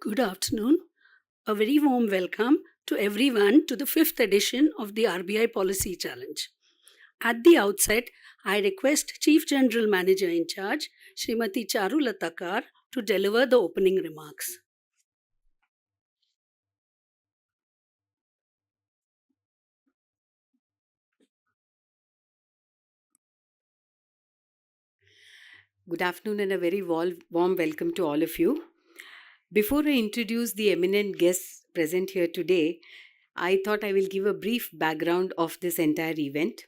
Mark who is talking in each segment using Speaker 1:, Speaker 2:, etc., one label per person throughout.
Speaker 1: Good afternoon. A very warm welcome to everyone to the fifth edition of the RBI Policy Challenge. At the outset, I request Chief General Manager in charge, Srimati Charulata Kar, to deliver the opening remarks.
Speaker 2: Good afternoon and a very warm welcome to all of you. Before I introduce the eminent guests present here today, I thought I will give a brief background of this entire event.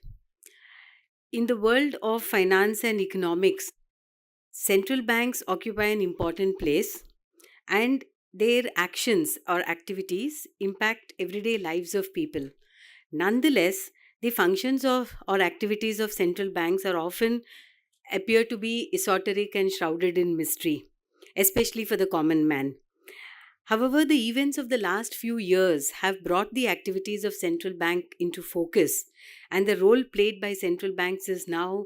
Speaker 2: In the world of finance and economics, central banks occupy an important place and their actions or activities impact everyday lives of people. Nonetheless, the functions of or activities of central banks are often appear to be esoteric and shrouded in mystery, especially for the common man. However, the events of the last few years have brought the activities of central bank into focus, and the role played by central banks is now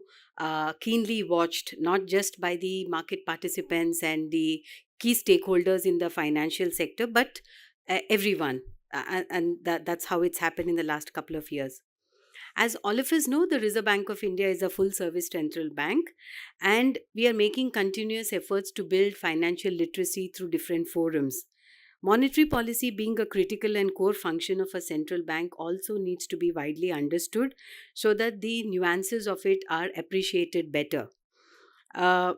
Speaker 2: keenly watched, not just by the market participants and the key stakeholders in the financial sector, but everyone. That's how it's happened in the last couple of years. As all of us know, the Reserve Bank of India is a full service central bank, and we are making continuous efforts to build financial literacy through different forums. Monetary policy, being a critical and core function of a central bank, also needs to be widely understood so that the nuances of it are appreciated better. Uh,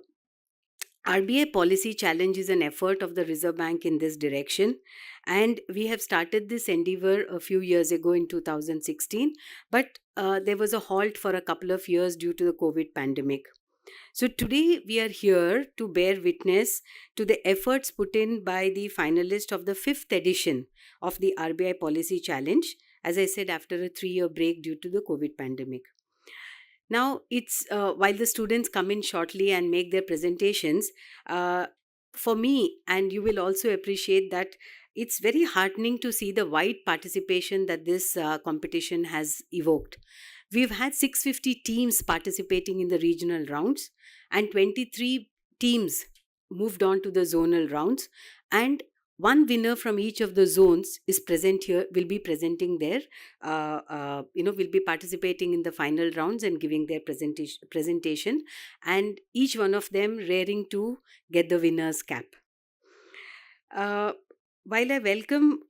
Speaker 2: RBI Policy Challenge is an effort of the Reserve Bank in this direction, and we have started this endeavor a few years ago in 2016, but there was a halt for a couple of years due to the COVID pandemic. So today we are here to bear witness to the efforts put in by the finalists of the fifth edition of the RBI Policy Challenge, as I said, after a 3-year break due to the COVID pandemic. Now, it's while the students come in shortly and make their presentations, for me, and you will also appreciate that it's very heartening to see the wide participation that this competition has evoked. We've had 650 teams participating in the regional rounds, and 23 teams moved on to the zonal rounds, and one winner from each of the zones is present here, will be presenting their will be participating in the final rounds and giving their presentation, and each one of them raring to get the winner's cap. While I welcome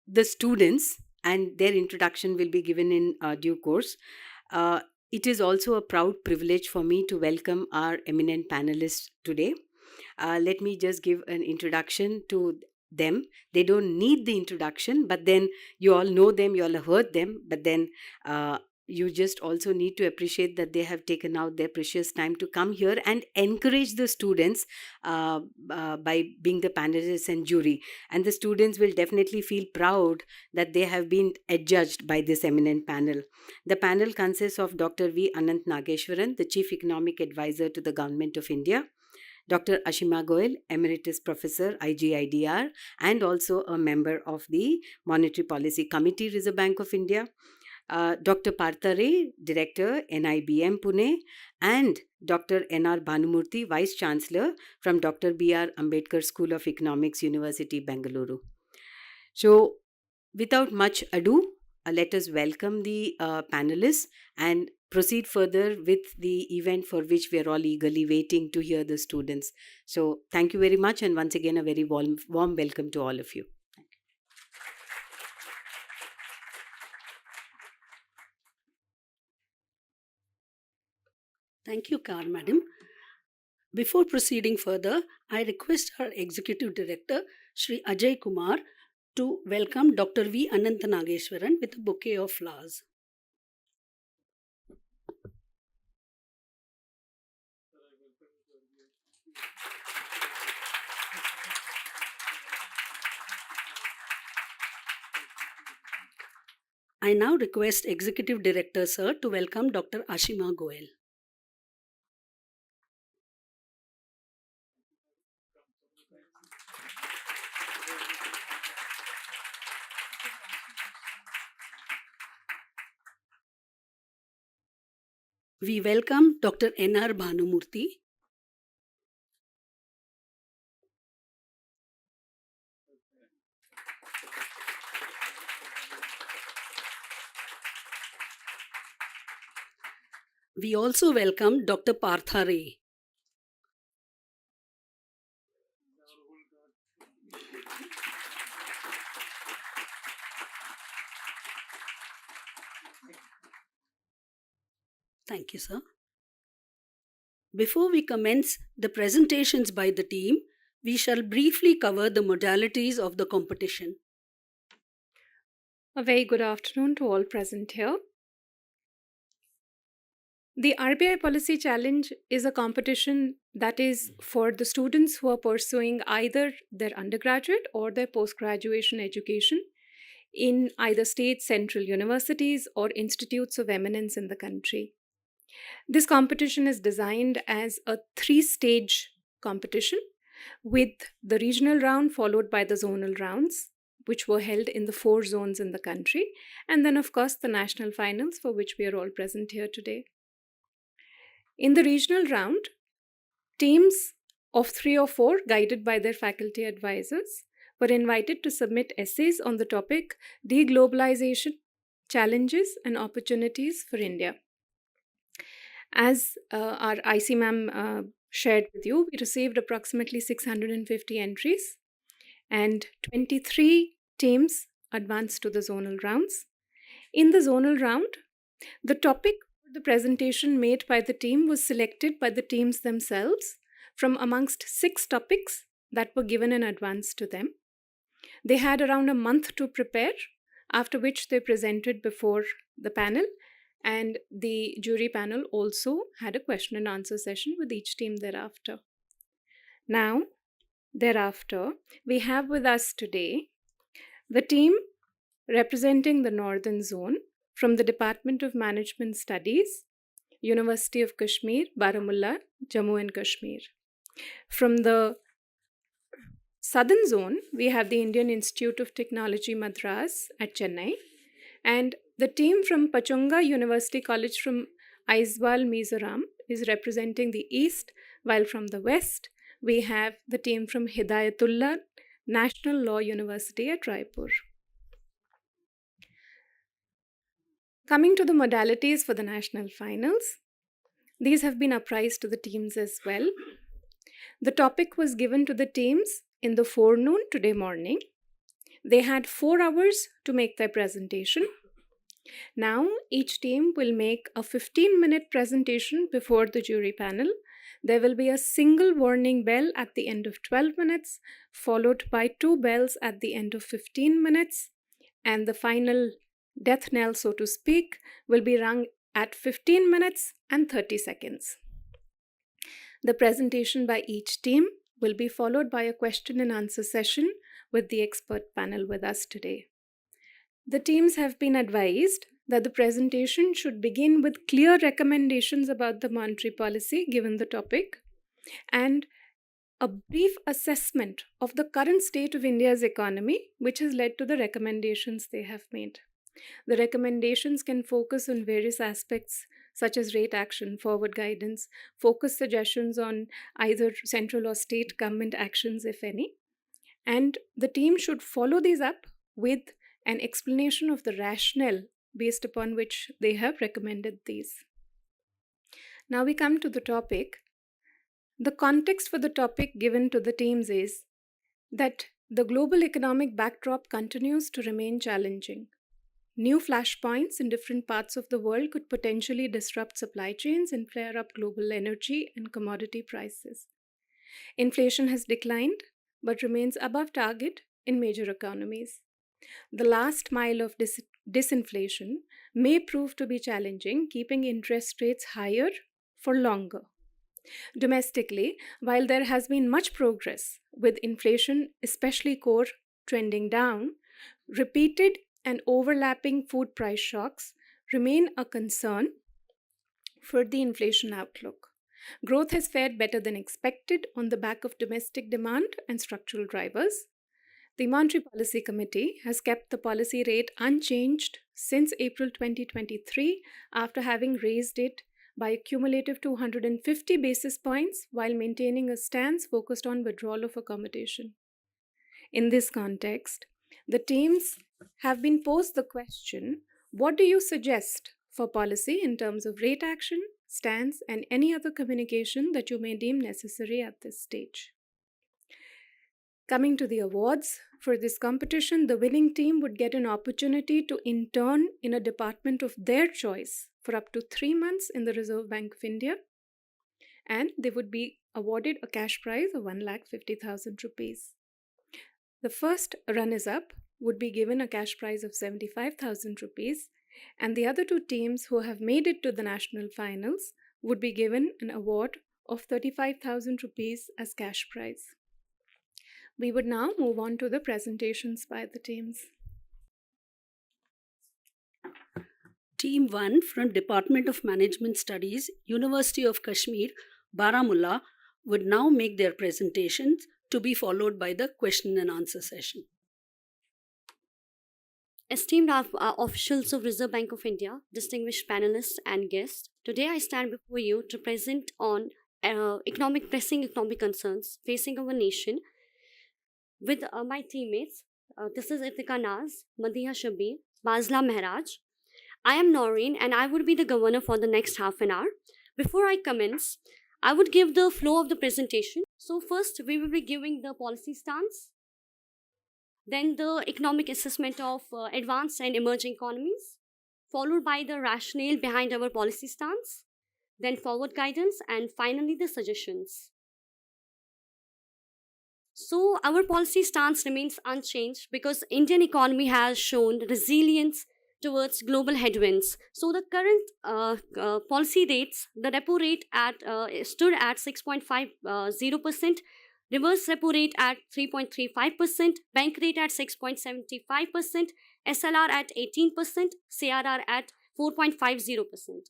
Speaker 2: the students and their introduction will be given in due course, it is also a proud privilege for me to welcome our eminent panelists today. Let me just give an introduction to them. They don't need the introduction, but then you all know them, you all have heard them, but then you just also need to appreciate that they have taken out their precious time to come here and encourage the students by being the panelists and jury. And the students will definitely feel proud that they have been adjudged by this eminent panel. The panel consists of Dr. V. Anant Nageshwaran, the Chief Economic Advisor to the Government of India, Dr. Ashima Goel, Emeritus Professor, IGIDR, and also a member of the Monetary Policy Committee, Reserve Bank of India, Dr. Partha Ray, Director, NIBM Pune, and Dr. N.R. Bhanumurthy, Vice Chancellor from Dr. B.R. Ambedkar School of Economics, University, Bengaluru. So, without much ado, let us welcome the panelists and proceed further with the event for which we are all eagerly waiting to hear the students. So, thank you very much, and once again, a very warm welcome to all of you.
Speaker 1: Thank you, Kar Madam. Before proceeding further, I request our Executive Director, Shri Ajay Kumar, to welcome Dr. V. Anant Nageshwaran with a bouquet of flowers. I now request Executive Director Sir to welcome Dr. Ashima Goel. We welcome Dr. N.R. Bhanumurthy. We also welcome Dr. Partha Ray. Thank you, sir. Before we commence the presentations by the team, we shall briefly cover the modalities of the competition.
Speaker 3: A very good afternoon to all present here. The RBI Policy Challenge is a competition that is for the students who are pursuing either their undergraduate or their post-graduation education in either state central universities or institutes of eminence in the country. This competition is designed as a 3-stage competition, with the regional round followed by the zonal rounds, which were held in the 4 zones in the country, and then, of course, the national finals, for which we are all present here today. In the regional round, teams of 3 or 4, guided by their faculty advisors, were invited to submit essays on the topic Deglobalization, Challenges and Opportunities for India. As our IC ma'am shared with you, we received approximately 650 entries, and 23 teams advanced to the zonal rounds. In the zonal round, the topic for the presentation made by the team was selected by the teams themselves from amongst 6 topics that were given in advance to them. They had around a month to prepare, after which they presented before the panel, and the jury panel also had a question and answer session with each team thereafter. Now, thereafter, we have with us today the team representing the Northern Zone from the Department of Management Studies, University of Kashmir, Baramulla, Jammu and Kashmir. From the Southern Zone, we have the Indian Institute of Technology, Madras at Chennai, and the team from Pachonga University College from Aizawl, Mizoram is representing the East, while from the West, we have the team from Hidayatullah National Law University at Raipur. Coming to the modalities for the national finals, these have been apprised to the teams as well. The topic was given to the teams in the forenoon today morning. They had 4 hours to make their presentation. Now, each team will make a 15-minute presentation before the jury panel. There will be a single warning bell at the end of 12 minutes, followed by 2 bells at the end of 15 minutes, and the final death knell, so to speak, will be rung at 15 minutes and 30 seconds. The presentation by each team will be followed by a question and answer session with the expert panel with us today. The teams have been advised that the presentation should begin with clear recommendations about the monetary policy given the topic, and a brief assessment of the current state of India's economy, which has led to the recommendations they have made. The recommendations can focus on various aspects such as rate action, forward guidance, focus suggestions on either central or state government actions, if any. And the team should follow these up with an explanation of the rationale based upon which they have recommended these. Now we come to the topic. The context for the topic given to the teams is that the global economic backdrop continues to remain challenging. New flashpoints in different parts of the world could potentially disrupt supply chains and flare up global energy and commodity prices. Inflation has declined but remains above target in major economies. The last mile of disinflation may prove to be challenging, keeping interest rates higher for longer. Domestically, while there has been much progress, with inflation, especially core, trending down, repeated and overlapping food price shocks remain a concern for the inflation outlook. Growth has fared better than expected on the back of domestic demand and structural drivers. The Monetary Policy Committee has kept the policy rate unchanged since April 2023 after having raised it by a cumulative 250 basis points while maintaining a stance focused on withdrawal of accommodation. In this context, the teams have been posed the question, what do you suggest for policy in terms of rate action, stance, and any other communication that you may deem necessary at this stage. Coming to the awards, for this competition, the winning team would get an opportunity to intern in a department of their choice for up to 3 months in the Reserve Bank of India, and they would be awarded a cash prize of 1,50,000 rupees. The first runners-up would be given a cash prize of 75,000 rupees, and the other two teams who have made it to the national finals would be given an award of 35,000 rupees as cash prize. We would now move on to the presentations by the teams.
Speaker 1: Team 1 from Department of Management Studies, University of Kashmir, Baramulla, would now make their presentations, to be followed by the question and answer session.
Speaker 4: Esteemed officials of Reserve Bank of India, distinguished panelists and guests, today I stand before you to present on pressing economic concerns facing our nation with my teammates. This is Itika Naz, Madiha Shabir, Bazla Mehraj. I am Noreen and I would be the governor for the next half an hour. Before I commence, I would give the flow of the presentation. So first, we will be giving the policy stance, then the economic assessment of advanced and emerging economies, followed by the rationale behind our policy stance, then forward guidance, and finally the suggestions. So our policy stance remains unchanged because Indian economy has shown resilience towards global headwinds. So the current policy rates, the repo rate stood at 6.50%, reverse repo rate at 3.35%, bank rate at 6.75%, SLR at 18%, CRR at 4.50%.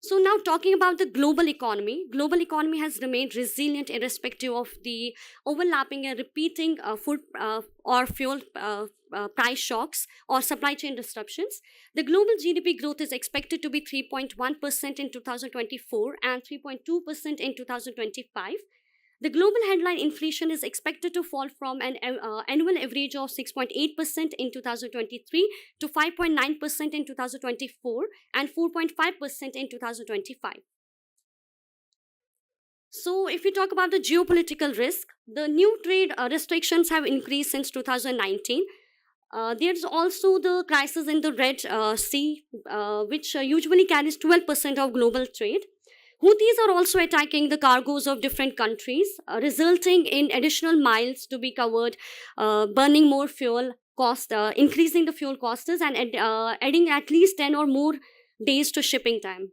Speaker 4: So now talking about the global economy has remained resilient irrespective of the overlapping and repeating food or fuel price shocks or supply chain disruptions. The global GDP growth is expected to be 3.1% in 2024 and 3.2% in 2025. The global headline inflation is expected to fall from an annual average of 6.8% in 2023 to 5.9% in 2024 and 4.5% in 2025. So if we talk about the geopolitical risk, the new trade restrictions have increased since 2019. There's also the crisis in the Red Sea, which usually carries 12% of global trade. Houthis are also attacking the cargoes of different countries, resulting in additional miles to be covered, burning more fuel cost, increasing the fuel costs, and adding at least 10 or more days to shipping time.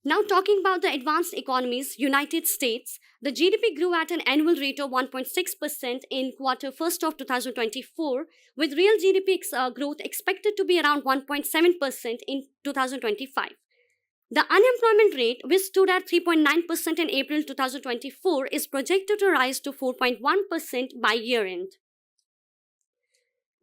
Speaker 4: Now talking about the advanced economies, United States, the GDP grew at an annual rate of 1.6% in quarter first of 2024, with real GDP growth expected to be around 1.7% in 2025. The unemployment rate, which stood at 3.9% in April 2024, is projected to rise to 4.1% by year-end.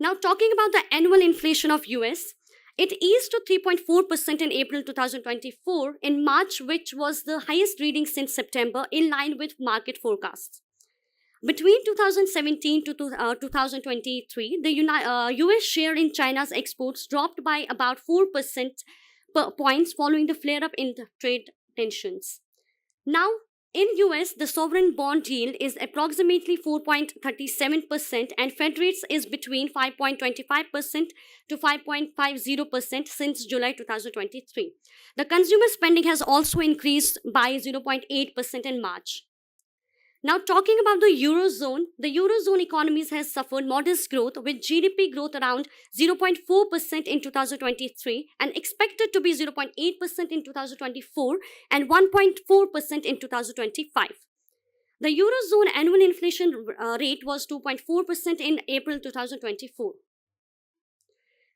Speaker 4: Now, talking about the annual inflation of US, it eased to 3.4% in April 2024, in March, which was the highest reading since September, in line with market forecasts. Between 2017 to 2023, the US share in China's exports dropped by about 4% points following the flare-up in the trade tensions. Now, in US, the sovereign bond yield is approximately 4.37% and Fed rates is between 5.25% to 5.50% since July 2023. The consumer spending has also increased by 0.8% in March. Now talking about the Eurozone economies has suffered modest growth with GDP growth around 0.4% in 2023 and expected to be 0.8% in 2024 and 1.4% in 2025. The Eurozone annual inflation rate was 2.4% in April 2024.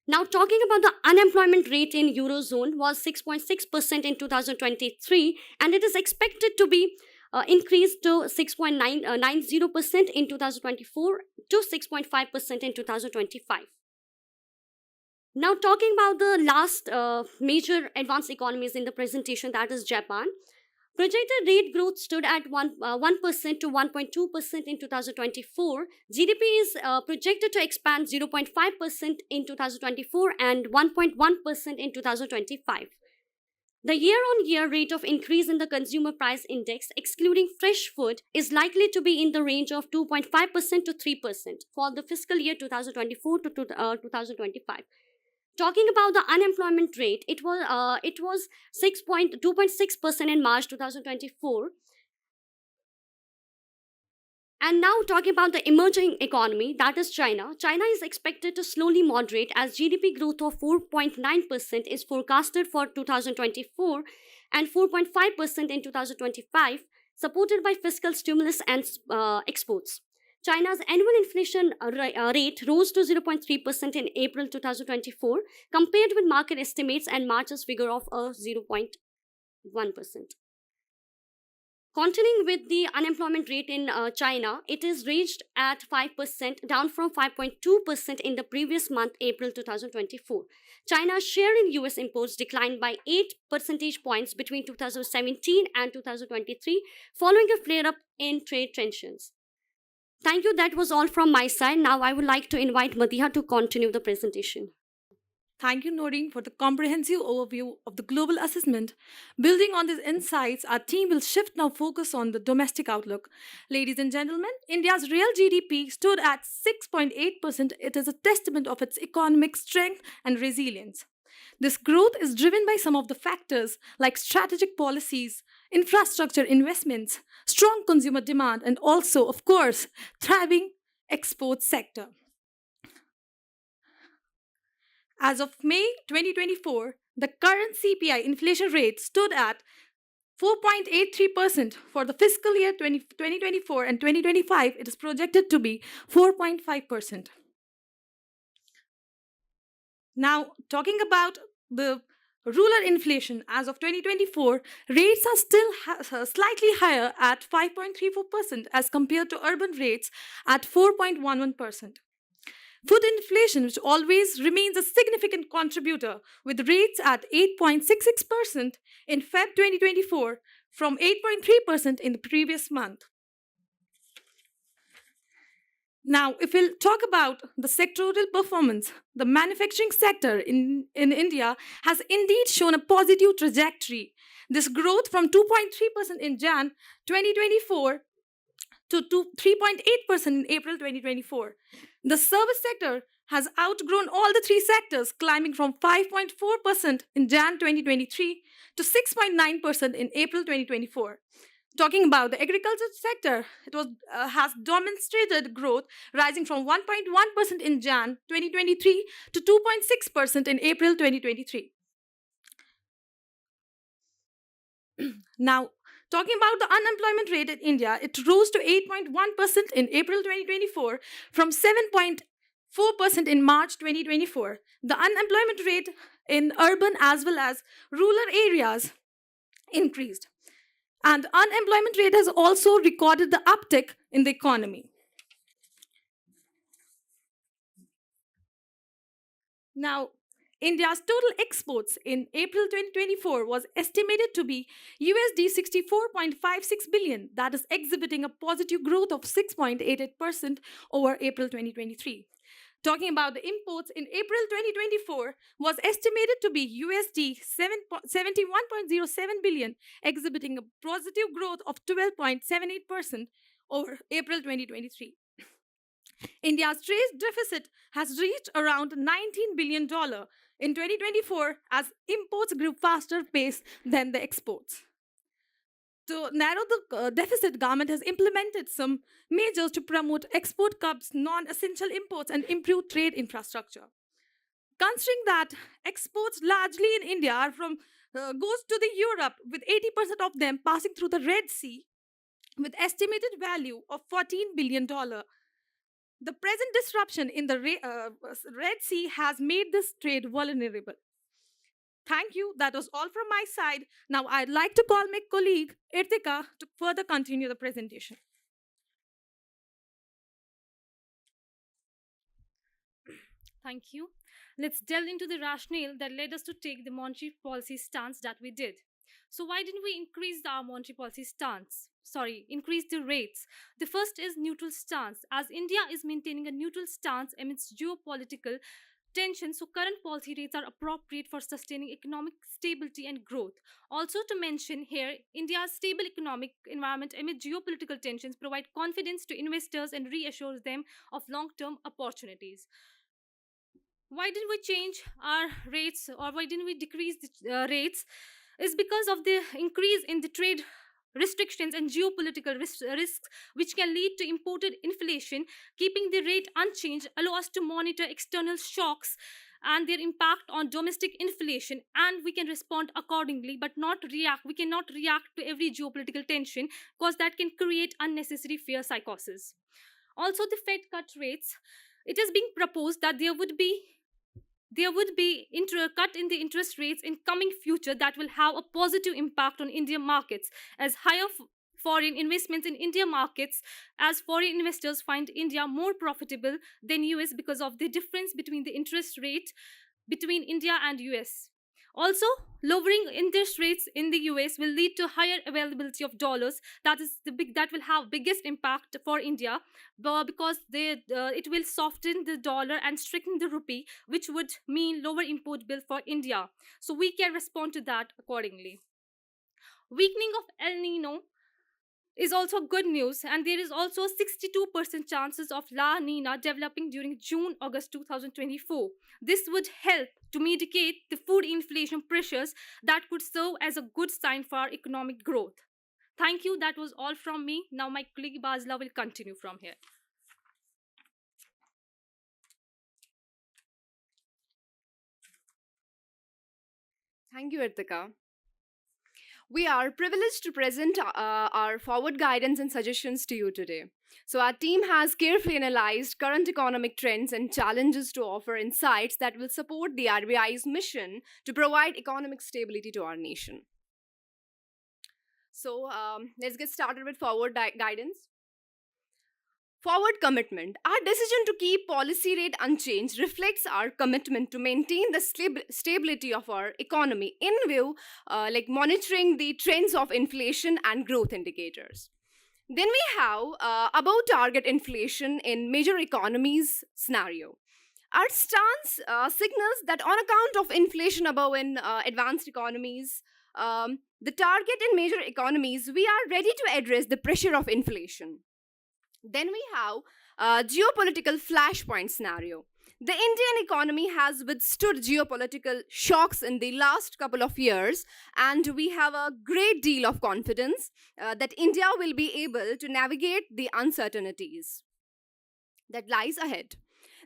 Speaker 4: Now talking about the unemployment rate in Eurozone was 6.6% in 2023 and it is expected to be increased to 6.90% in 2024 to 6.5% in 2025. Now talking about the last major advanced economies in the presentation, that is Japan. Projected rate growth stood at 1% to 1.2% in 2024. GDP is projected to expand 0.5% in 2024 and 1.1% in 2025. The year-on-year rate of increase in the consumer price index, excluding fresh food, is likely to be in the range of 2.5% to 3% for the fiscal year 2024 to 2025. Talking about the unemployment rate, it was 2.6% in March 2024. And now talking about the emerging economy, that is China. China is expected to slowly moderate as GDP growth of 4.9% is forecasted for 2024 and 4.5% in 2025, supported by fiscal stimulus and exports. China's annual inflation rate rose to 0.3% in April 2024, compared with market estimates and March's figure of 0.1%. Continuing with the unemployment rate in China, it is reached at 5%, down from 5.2% in the previous month, April 2024. China's share in US imports declined by 8 percentage points between 2017 and 2023, following a flare-up in trade tensions. Thank you. That was all from my side. Now I would like to invite Madiha to continue the presentation.
Speaker 5: Thank you, Noreen, for the comprehensive overview of the global assessment. Building on these insights, our team will shift now focus on the domestic outlook. Ladies and gentlemen, India's real GDP stood at 6.8%. It is a testament of its economic strength and resilience. This growth is driven by some of the factors like strategic policies, infrastructure investments, strong consumer demand, and also, of course, thriving export sector. As of May 2024, the current CPI inflation rate stood at 4.83% for the fiscal year 2024 and 2025. It is projected to be 4.5%. Now, talking about the rural inflation, as of 2024, rates are still slightly higher at 5.34% as compared to urban rates at 4.11%. Food inflation, which always remains a significant contributor, with rates at 8.66% in Feb 2024 from 8.3% in the previous month. Now, if we'll talk about the sectoral performance, the manufacturing sector in India has indeed shown a positive trajectory. This growth from 2.3% in Jan 2024 to 3.8% in April 2024. The service sector has outgrown all the three sectors, climbing from 5.4% in Jan 2023 to 6.9% in April 2024. Talking about the agriculture sector, it has demonstrated growth, rising from 1.1% in Jan 2023 to 2.6% in April 2023. Now, talking about the unemployment rate in India, it rose to 8.1% in April 2024 from 7.4% in March 2024. The unemployment rate in urban as well as rural areas increased. And unemployment rate has also recorded the uptick in the economy. Now, India's total exports in April 2024 was estimated to be USD 64.56 billion, that is exhibiting a positive growth of 6.88% over April 2023. Talking about the imports in April 2024 was estimated to be USD 71.07 billion, exhibiting a positive growth of 12.78% over April 2023. India's trade deficit has reached around $19 billion in 2024 as imports grew faster pace than the exports. To narrow the deficit, government has implemented some measures to promote export curbs, non-essential imports, and improve trade infrastructure. Considering that exports largely in India are from goes to the Europe, with 80% of them passing through the Red Sea, with estimated value of $14 billion. The present disruption in the Red Sea has made this trade vulnerable. Thank you. That was all from my side. Now I'd like to call my colleague, Irtika, to further continue the presentation.
Speaker 6: Thank you. Let's delve into the rationale that led us to take the monetary policy stance that we did. So why didn't we increase our monetary policy stance? Sorry, increase the rates. The first is neutral stance. As India is maintaining a neutral stance amidst geopolitical tension, so current policy rates are appropriate for sustaining economic stability and growth. Also to mention here, India's stable economic environment amid geopolitical tensions provide confidence to investors and reassures them of long-term opportunities. Why didn't we change our rates, or why didn't we decrease the rates? Is because of the increase in the trade restrictions and geopolitical risks which can lead to imported inflation. Keeping the rate unchanged allow us to monitor external shocks and their impact on domestic inflation, and we can respond accordingly, but not react. We cannot react to every geopolitical tension because that can create unnecessary fear psychosis. Also, the Fed cut rates. It is being proposed that there would be cut in the interest rates in coming future that will have a positive impact on Indian markets, as higher foreign investments in India markets, as foreign investors find India more profitable than US because of the difference between the interest rate between India and US. Also, lowering interest rates in the US will lead to higher availability of dollars. That will have biggest impact for India, because it will soften the dollar and strengthen the rupee, which would mean lower import bill for India. So we can respond to that accordingly. Weakening of El Nino is also good news, and there is also 62% chances of La Nina developing during June-August 2024. This would help to mitigate the food inflation pressures that could serve as a good sign for our economic growth. Thank you. That was all from me. Now my colleague Basla will continue from here.
Speaker 7: Thank you, Artika. We are privileged to present our forward guidance and suggestions to you today. So our team has carefully analyzed current economic trends and challenges to offer insights that will support the RBI's mission to provide economic stability to our nation. So let's get started with forward guidance. Forward commitment. Our decision to keep policy rate unchanged reflects our commitment to maintain the stability of our economy in view, monitoring the trends of inflation and growth indicators. Then we have above target inflation in major economies scenario. Our stance signals that on account of inflation above in advanced economies, the target in major economies, we are ready to address the pressure of inflation. Then we have geopolitical flashpoint scenario. The Indian economy has withstood geopolitical shocks in the last couple of years, and we have a great deal of confidence that India will be able to navigate the uncertainties that lies ahead.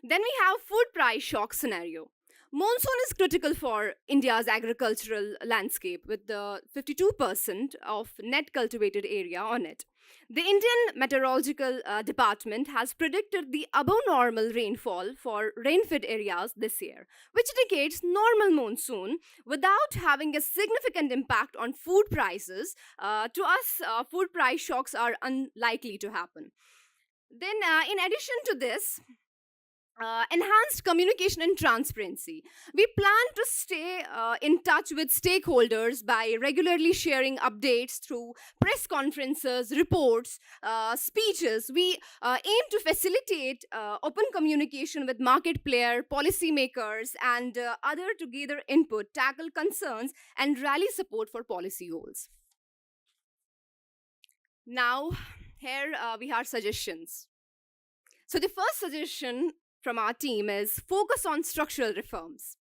Speaker 7: Then we have food price shock scenario. Monsoon is critical for India's agricultural landscape with the 52% of net cultivated area on it. The Indian Meteorological Department has predicted the above normal rainfall for rain-fed areas this year, which indicates normal monsoon without having a significant impact on food prices. To us, food price shocks are unlikely to happen. Then, in addition to this, enhanced communication and transparency. We plan to stay in touch with stakeholders by regularly sharing updates through press conferences, reports, speeches. We aim to facilitate open communication with market players, policymakers, and other to gather input, tackle concerns, and rally support for policy goals. Now, here we have suggestions. So the first suggestion from our team is focus on structural reforms.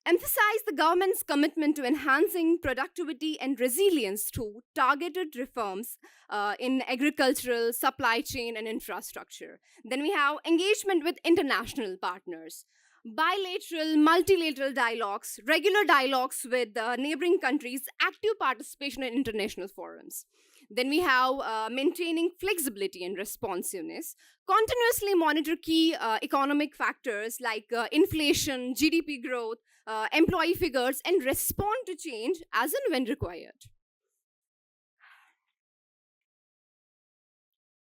Speaker 7: Emphasize the government's commitment to enhancing productivity and resilience through targeted reforms in agricultural, supply chain, and infrastructure. Then we have engagement with international partners. Bilateral, multilateral dialogues, regular dialogues with neighboring countries, active participation in international forums. Then we have maintaining flexibility and responsiveness, continuously monitor key economic factors like inflation, GDP growth, employee figures, and respond to change as and when required.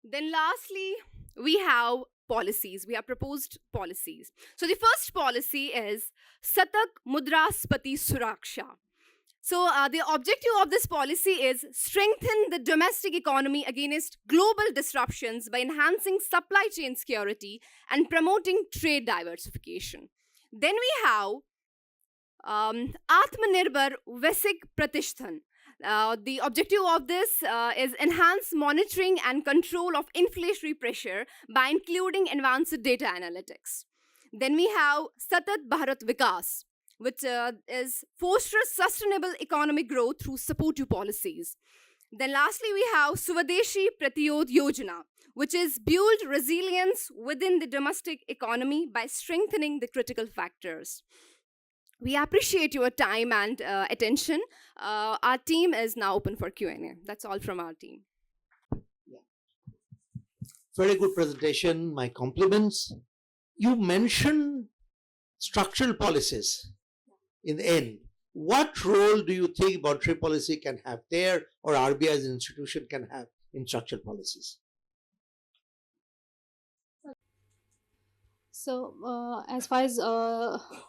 Speaker 7: Then lastly, we have policies. We have proposed policies. So the first policy is Satak Mudraspati Suraksha. So the objective of this policy is strengthen the domestic economy against global disruptions by enhancing supply chain security and promoting trade diversification. Then we have Atmanirbhar Vesik Pratishthan. The objective of this is enhance monitoring and control of inflationary pressure by including advanced data analytics. Then we have Satat Bharat Vikas, which is foster sustainable economic growth through supportive policies. Then lastly, we have Swadeshi Pratyod Yojana, which is build resilience within the domestic economy by strengthening the critical factors. We appreciate your time and attention. Our team is now open for Q&A. That's all from our team.
Speaker 8: Very good presentation. My compliments. You mentioned structural policies in the end. What role do you think monetary policy can have there, or RBI as an institution can have in structural policies?
Speaker 6: So, as far as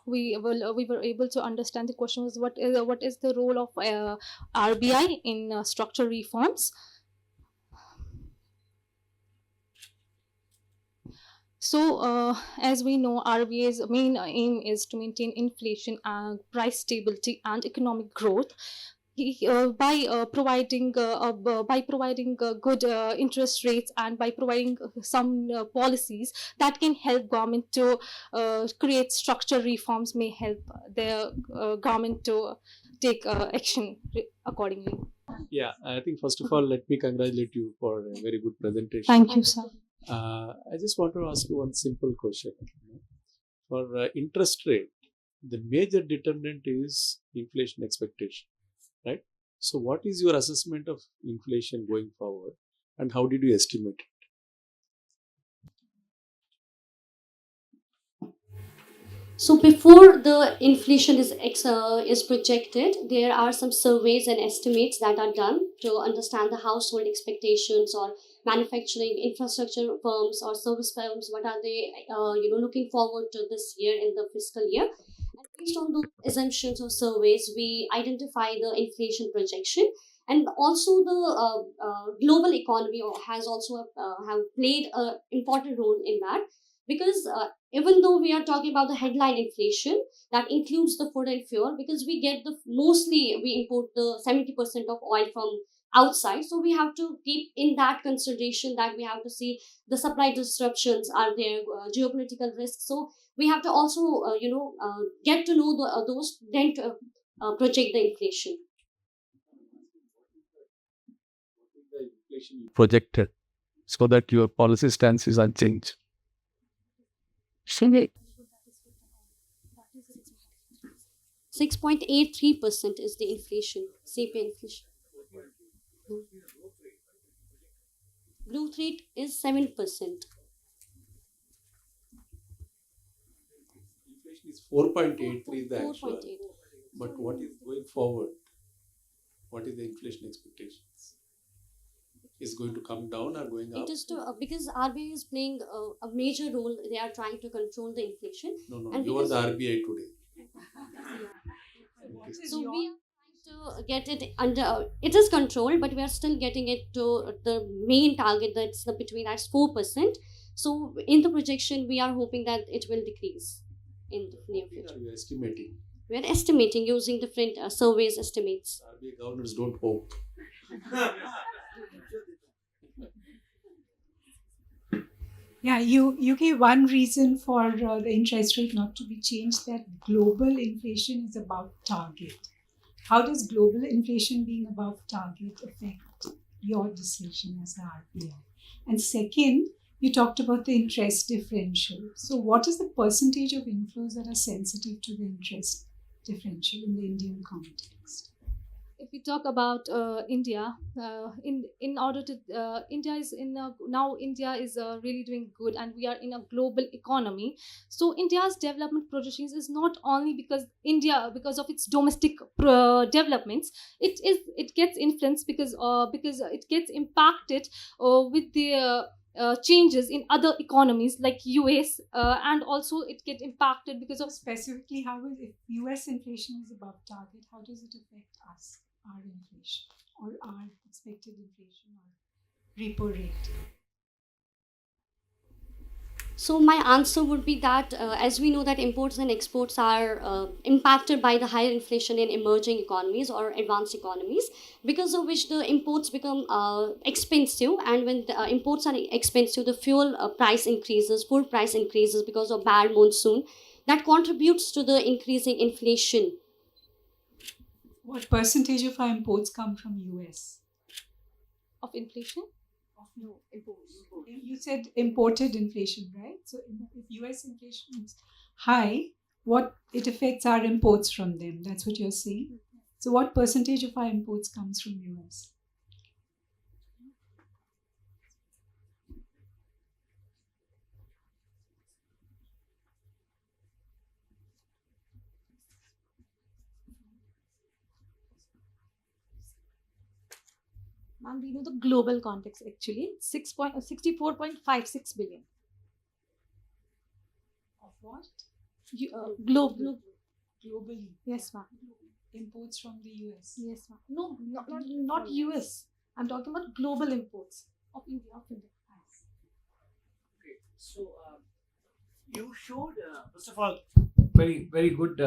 Speaker 6: we were able to understand, the question was what is the role of RBI in structural reforms? So, as we know, RBI's main aim is to maintain inflation and price stability and economic growth. By providing good interest rates and by providing some policies that can help government to create structural reforms, may help the government to take action accordingly.
Speaker 9: Yeah, I think first of all, let me congratulate you for a very good presentation.
Speaker 6: Thank you, sir.
Speaker 9: I just want to ask you one simple question. For interest rate, the major determinant is inflation expectation, right? So what is your assessment of inflation going forward, and how did you estimate it?
Speaker 4: So before the inflation is projected, there are some surveys and estimates that are done to understand the household expectations or manufacturing infrastructure firms or service firms. What are they, looking forward to this year in the fiscal year? And based on those assumptions or surveys, we identify the inflation projection. And also the global economy has also have played an important role in that, because even though we are talking about the headline inflation that includes the food and fuel, because we get mostly we import the 70% of oil from outside, so we have to keep in that consideration that we have to see the supply disruptions are there, geopolitical risks. So we have to also get to know those, then to project the inflation.
Speaker 9: The inflation projected so that your policy stance is unchanged.
Speaker 4: 6.83% is the inflation, CPI inflation. Growth rate is 7%.
Speaker 9: Inflation is 4.83, the actual.
Speaker 4: 4.8.
Speaker 9: But what is going forward? What is the inflation expectations? Is going to come down or going up?
Speaker 4: It is because RBI is playing a major role. They are trying to control the inflation.
Speaker 9: No,
Speaker 4: and
Speaker 9: you are the RBI today.
Speaker 4: So we are trying to get it under. It is controlled, but we are still getting it to the main target. That's that's 4%. So in the projection, we are hoping that it will decrease in the near future.
Speaker 9: We are estimating.
Speaker 4: We are estimating using different surveys estimates.
Speaker 9: RBI governors don't hope.
Speaker 10: Yeah, you gave one reason for the interest rate not to be changed, that global inflation is above target. How does global inflation being above target affect your decision as the RBI? And second, you talked about the interest differential. So what is the percentage of inflows that are sensitive to the interest differential in the Indian context?
Speaker 6: If we talk about India, in order to India is India is really doing good, and we are in a global economy. So India's development projections is not only because of its domestic developments. It gets influenced because it gets impacted with the changes in other economies like US, and also it get impacted because of
Speaker 10: Specifically, how is if US inflation is above target, how does it affect us, our inflation, or our expected inflation or repo rate?
Speaker 4: So my answer would be that as we know that imports and exports are impacted by the higher inflation in emerging economies or advanced economies, because of which the imports become expensive, and when the imports are expensive, the fuel price increases, food price increases because of bad monsoon. That contributes to the increasing inflation.
Speaker 10: What percentage of our imports come from US?
Speaker 6: of inflation.
Speaker 10: No, you said imported inflation, right? So if US inflation is high, what it affects our imports from them. That's what you're saying. So what percentage of our imports comes from US?
Speaker 11: Ma'am, we know the global context actually. 64.56 billion.
Speaker 10: Of what?
Speaker 11: Global.
Speaker 10: Globally.
Speaker 11: Yes, ma'am.
Speaker 10: Imports from the US.
Speaker 11: Yes, ma'am. No, not US. I'm talking about global imports of India.
Speaker 12: Okay, so you showed, first of all, very good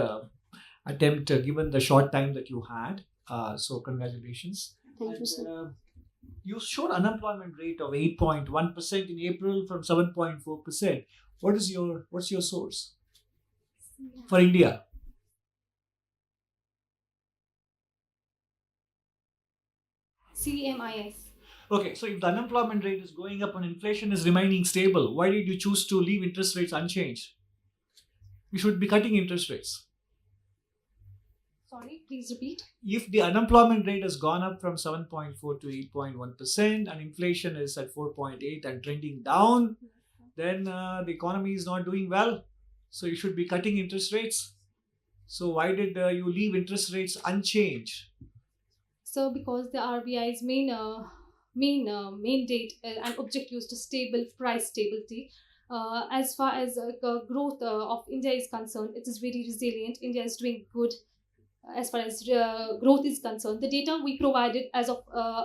Speaker 12: attempt given the short time that you had. So congratulations.
Speaker 4: Thank you, sir.
Speaker 12: You showed unemployment rate of 8.1% in April from 7.4%. What's your source for India?
Speaker 6: CMIS.
Speaker 12: Okay, so if the unemployment rate is going up and inflation is remaining stable, why did you choose to leave interest rates unchanged? You should be cutting interest rates.
Speaker 6: Sorry, please repeat.
Speaker 12: If the unemployment rate has gone up from 7.4 to 8.1% and inflation is at 4.8 and trending down, then the economy is not doing well. So you should be cutting interest rates. So why did you leave interest rates unchanged?
Speaker 6: So because the RBI's main mandate and objective is to stable price stability. As far as growth of India is concerned, it is very resilient. India is doing good as far as growth is concerned. The data we provided as of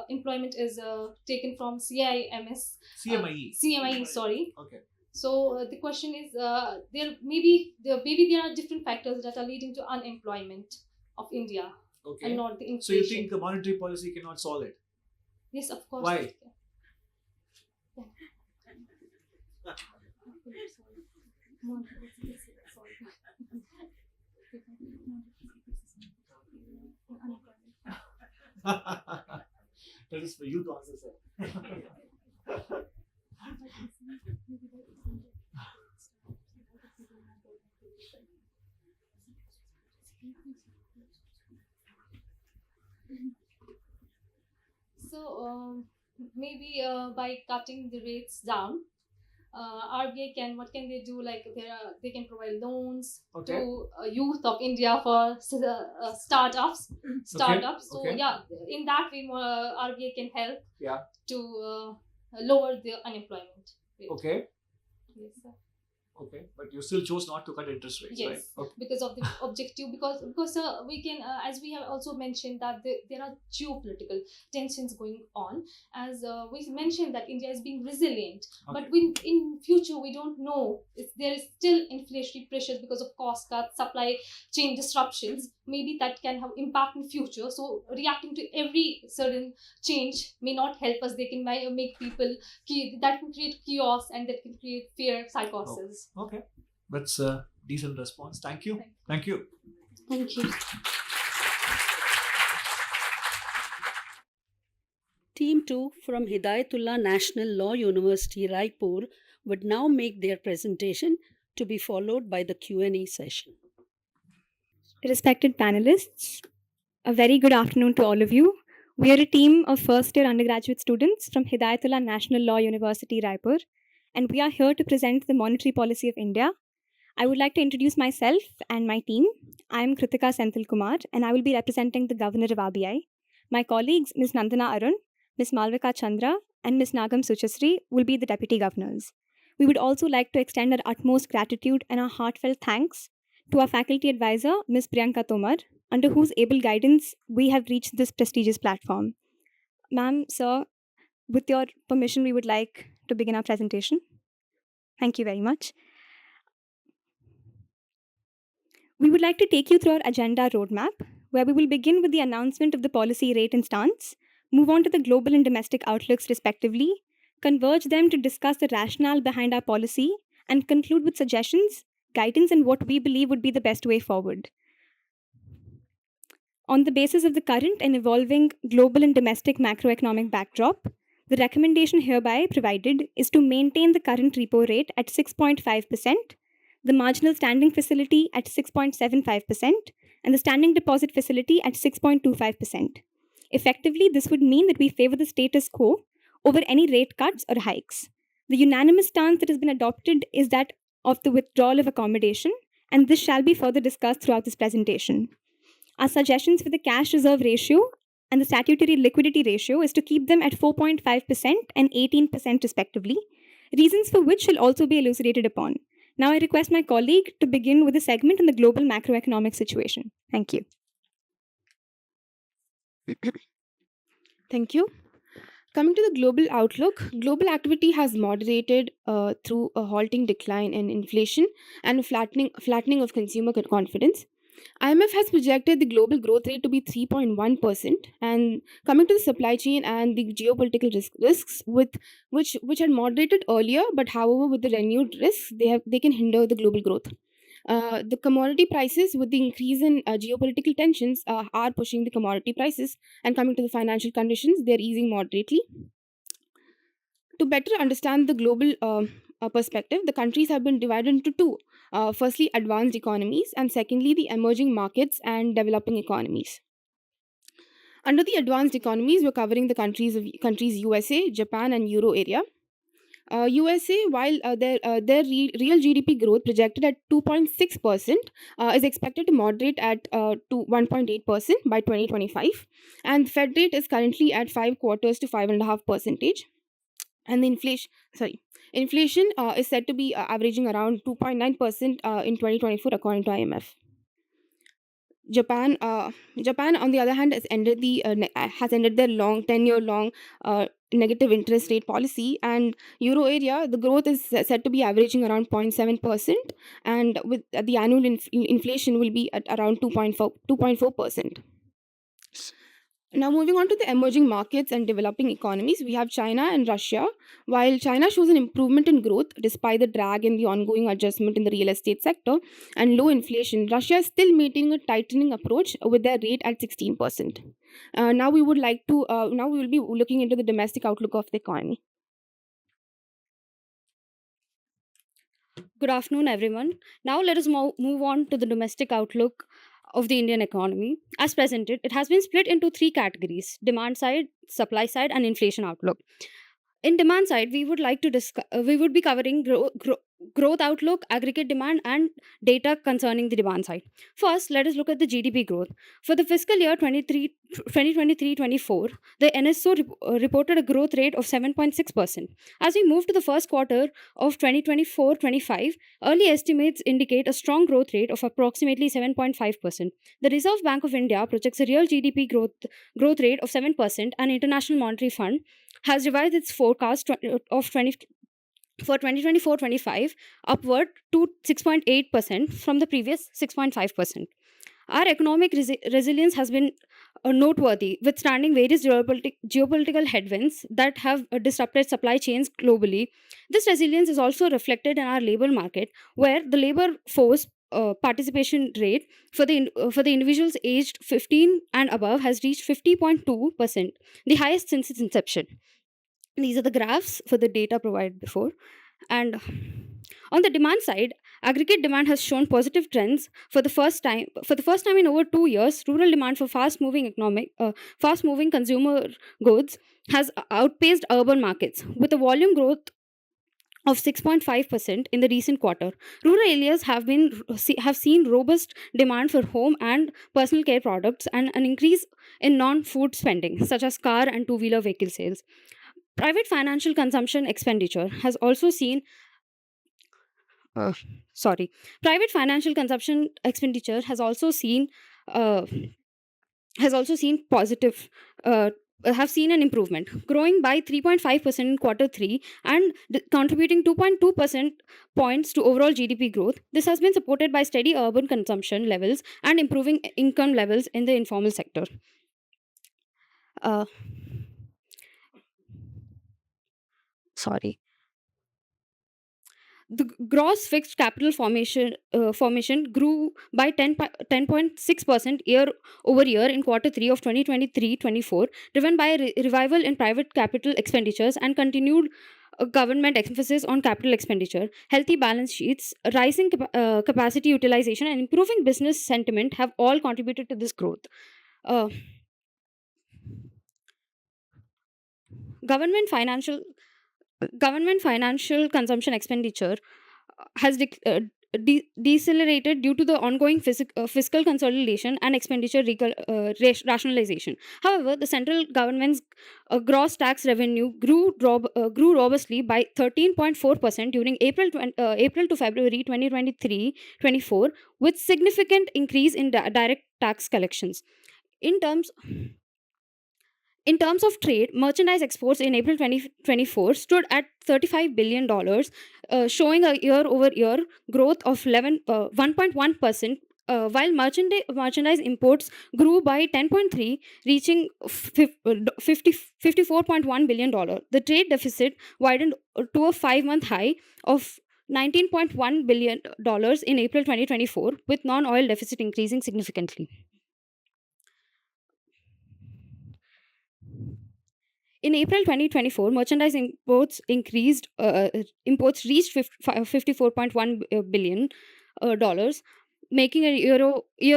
Speaker 6: employment is taken from CIMS. CMIE, sorry.
Speaker 12: Okay.
Speaker 6: So the question is, there maybe there are different factors that are leading to unemployment of India,
Speaker 12: Okay.
Speaker 6: and not the inflation.
Speaker 12: So you think the monetary policy cannot solve it?
Speaker 6: Yes, of course.
Speaker 12: Why? That is for you to answer, sir.
Speaker 6: So maybe by cutting the rates down, RBI what can they do? Like they can provide loans to youth of India for startups. So
Speaker 12: Okay.
Speaker 6: yeah, in that way, RBI can help
Speaker 12: Yeah.
Speaker 6: to lower the unemployment rate.
Speaker 12: Okay.
Speaker 6: Yes, sir.
Speaker 12: Okay. But you still chose not to cut interest rates,
Speaker 6: Yes,
Speaker 12: right? Okay.
Speaker 6: because of the objective. Because we can, as we have also mentioned, that there are geopolitical tensions going on. As we mentioned that India is being resilient,
Speaker 12: Okay.
Speaker 6: but in future we don't know if there is still inflationary pressures because of cost cuts, supply chain disruptions. Maybe that can have impact in future. So reacting to every sudden change may not help us. They can make people that can create chaos and that can create fear, psychosis.
Speaker 12: Okay. That's a decent response. Thank you. Thank you.
Speaker 4: Thank you.
Speaker 1: Team 2 from Hidayatullah National Law University, Raipur would now make their presentation, to be followed by the Q&A session.
Speaker 13: Respected panelists, a very good afternoon to all of you. We are a team of first-year undergraduate students from Hidayatullah National Law University, Raipur, and we are here to present the monetary policy of India. I would like to introduce myself and my team. I am Kritika Senthil Kumar, and I will be representing the Governor of RBI. My colleagues, Ms. Nandana Arun, Ms. Malvika Chandra, and Ms. Nagam Suchasri will be the Deputy Governors. We would also like to extend our utmost gratitude and our heartfelt thanks to our faculty advisor, Ms. Priyanka Tomar, under whose able guidance we have reached this prestigious platform. Ma'am, sir, with your permission, we would like to begin our presentation. Thank you very much. We would like to take you through our agenda roadmap, where we will begin with the announcement of the policy rate and stance, move on to the global and domestic outlooks respectively, converge them to discuss the rationale behind our policy, and conclude with suggestions, guidance, and what we believe would be the best way forward. On the basis of the current and evolving global and domestic macroeconomic backdrop, the recommendation hereby provided is to maintain the current repo rate at 6.5%, the marginal standing facility at 6.75%, and the standing deposit facility at 6.25%. Effectively, this would mean that we favor the status quo over any rate cuts or hikes. The unanimous stance that has been adopted is that of the withdrawal of accommodation, and this shall be further discussed throughout this presentation. Our suggestions for the cash reserve ratio and the statutory liquidity ratio is to keep them at 4.5% and 18% respectively, reasons for which shall also be elucidated upon. Now I request my colleague to begin with a segment on the global macroeconomic situation. Thank you.
Speaker 14: Thank you. Coming to the global outlook, global activity has moderated through a halting decline in inflation and a flattening of consumer confidence. IMF has projected the global growth rate to be 3.1%. And coming to the supply chain and the geopolitical risks, which had moderated earlier, but however with the renewed risks, they can hinder the global growth. The commodity prices, with the increase in geopolitical tensions, are pushing the commodity prices. And coming to the financial conditions, they are easing moderately. To better understand the global perspective, the countries have been divided into two. Firstly, advanced economies, and secondly, the emerging markets and developing economies. Under the advanced economies, we're covering the countries USA, Japan, and Euro area. USA, while their real GDP growth projected at 2.6%, is expected to moderate at to 1.8% by 2025, and Fed rate is currently at 5 quarters to 5.5%. And the inflation is said to be averaging around 2.9% in 2024, according to IMF. Japan, on the other hand, has ended their 10-year long negative interest rate policy, and Euro area, the growth is said to be averaging around 0.7%, and with the annual inflation will be at around 2.4%. Now, moving on to the emerging markets and developing economies, we have China and Russia. While China shows an improvement in growth despite the drag in the ongoing adjustment in the real estate sector and low inflation, Russia is still maintaining a tightening approach with their rate at 16%. Now we will be looking into the domestic outlook of the economy.
Speaker 4: Good afternoon, everyone. Now let us move on to the domestic outlook of the Indian economy. As presented, it has been split into three categories: demand side, supply side, and inflation outlook. In demand side, we would like to discuss. We would be covering growth outlook, aggregate demand, and data concerning the demand side. First, let us look at the GDP growth for the fiscal year 2023-24. The NSO reported a growth rate of 7.6%. As we move to the first quarter of 2024-25, early estimates indicate a strong growth rate of approximately 7.5%. The Reserve Bank of India projects a real GDP growth rate of 7%, and International Monetary Fund has revised its forecast for 2024-25 upward to 6.8% from the previous 6.5%. Our economic resilience has been noteworthy, withstanding various geopolitical headwinds that have disrupted supply chains globally. This resilience is also reflected in our labor market, where the labor force participation rate for the individuals aged 15 and above has reached 50.2%, the highest since its inception. These are the graphs for the data provided before. And on the demand side, aggregate demand has shown positive trends for the first time in over 2 years. Rural demand for fast-moving consumer goods has outpaced urban markets, with a volume growth of 6.5% in the recent quarter. Rural areas have seen robust demand for home and personal care products and an increase in non-food spending, such as car and two-wheeler vehicle sales.
Speaker 13: Private financial consumption expenditure has also seen uh, sorry private financial consumption expenditure uh, has also seen positive have seen an improvement, growing by 3.5% in quarter 3 and contributing 2.2% points to overall GDP growth. This has been supported by steady urban consumption levels and improving income levels in the informal sector. uh, sorry the gross fixed capital formation grew by 10.6% year over year in quarter 3 of 2023-24, driven by a revival in private capital expenditures and continued government emphasis on capital expenditure. Healthy balance sheets, rising capacity utilization, and improving business sentiment have all contributed to this growth. Uh, government financial Government financial consumption expenditure has decelerated due to the ongoing fiscal consolidation and expenditure rationalization. However, the central government's gross tax revenue grew robustly by 13.4% during April to February 2023-24, with significant increase in direct tax collections. In terms in terms of trade, merchandise exports in April 2024 stood at $35 billion, showing a year over year growth of 1.1%, while merchandise imports grew by 10.3, reaching $54.1 billion. The trade deficit widened to a 5-month high of $19.1 billion in April 2024, with non-oil deficit increasing significantly. In April 2024, merchandise imports reached $54.1 billion dollars, making a year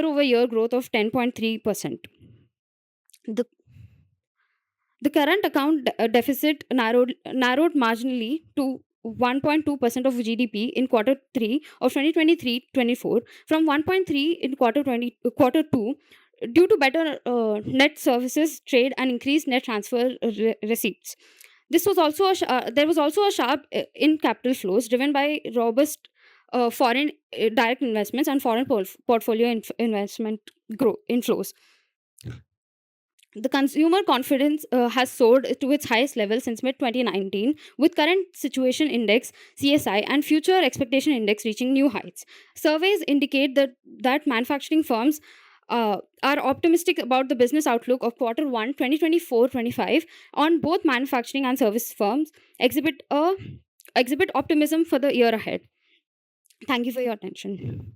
Speaker 13: over year growth of 10.3%. The current account deficit narrowed marginally to 1.2% of GDP in quarter 3 of 2023-24 from 1.3 in quarter 2, due to better net services trade and increased net transfer receipts. There was also a sharp in capital flows driven by robust foreign direct investments and foreign portfolio investment inflows. The consumer confidence has soared to its highest level since mid 2019, with current situation index (CSI) and future expectation index reaching new heights. Surveys indicate that manufacturing firms are optimistic about the business outlook of quarter 1 2024-25. On both manufacturing and service firms exhibit optimism for the year ahead. Thank you for your attention.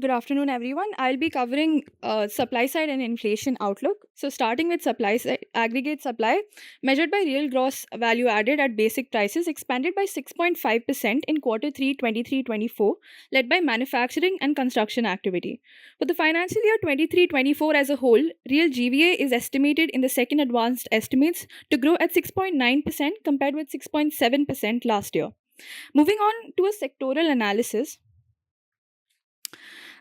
Speaker 15: Good afternoon, everyone. I'll be covering supply side and inflation outlook. So, starting with supply side, aggregate supply measured by real gross value added at basic prices expanded by 6.5% in quarter 3 23-24, led by manufacturing and construction activity. For the financial year 23-24 as a whole, real GVA is estimated in the second advanced estimates to grow at 6.9% compared with 6.7% last year. Moving on to a sectoral analysis.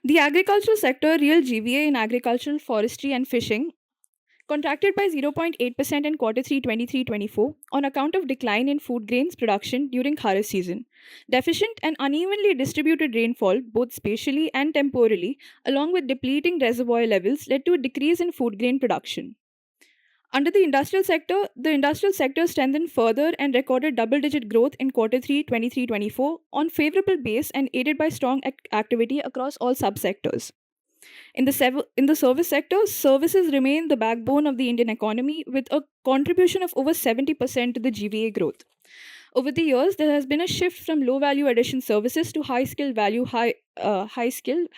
Speaker 15: The agricultural sector real GVA in agricultural, forestry, and fishing contracted by 0.8% in quarter 3 23-24 on account of decline in food grains production during Kharif season. Deficient and unevenly distributed rainfall, both spatially and temporally, along with depleting reservoir levels, led to a decrease in food grain production. Under the industrial sector strengthened further and recorded double-digit growth in quarter 3 23-24 on favorable base and aided by strong activity across all subsectors. In the service sector, services remain the backbone of the Indian economy with a contribution of over 70% to the GVA growth. Over the years, there has been a shift from low-value addition services to high-skill,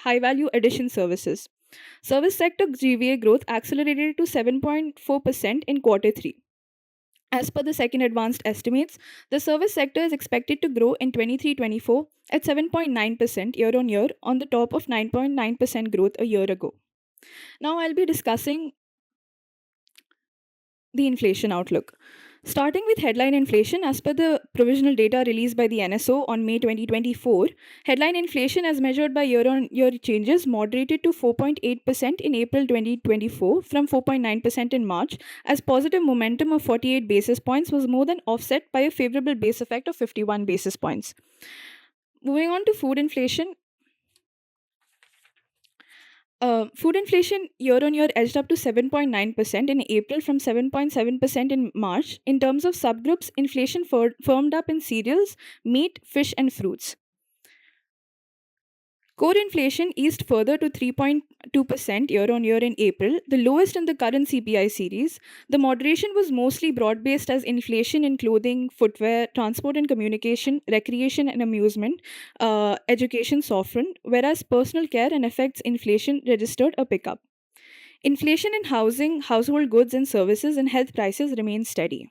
Speaker 15: high-value addition services. Service sector GVA growth accelerated to 7.4% in quarter 3. As per the second advanced estimates, the service sector is expected to grow in 23-24 at 7.9% year on year on the top of 9.9% growth a year ago. Now I'll be discussing the inflation outlook. Starting with headline inflation, as per the provisional data released by the NSO on May 2024, headline inflation as measured by year-on-year changes moderated to 4.8% in April 2024 from 4.9% in March, as positive momentum of 48 basis points was more than offset by a favorable base effect of 51 basis points. Moving on to food inflation, food inflation year on year edged up to 7.9% in April from 7.7% in March. In terms of subgroups, inflation firmed up in cereals, meat, fish, and fruits. Core inflation eased further to 3.2% year on year in April, the lowest in the current CPI series. The moderation was mostly broad based as inflation in clothing, footwear, transport and communication, recreation and amusement, education softened, whereas personal care and effects inflation registered a pickup. Inflation in housing, household goods and services, and health prices remain steady.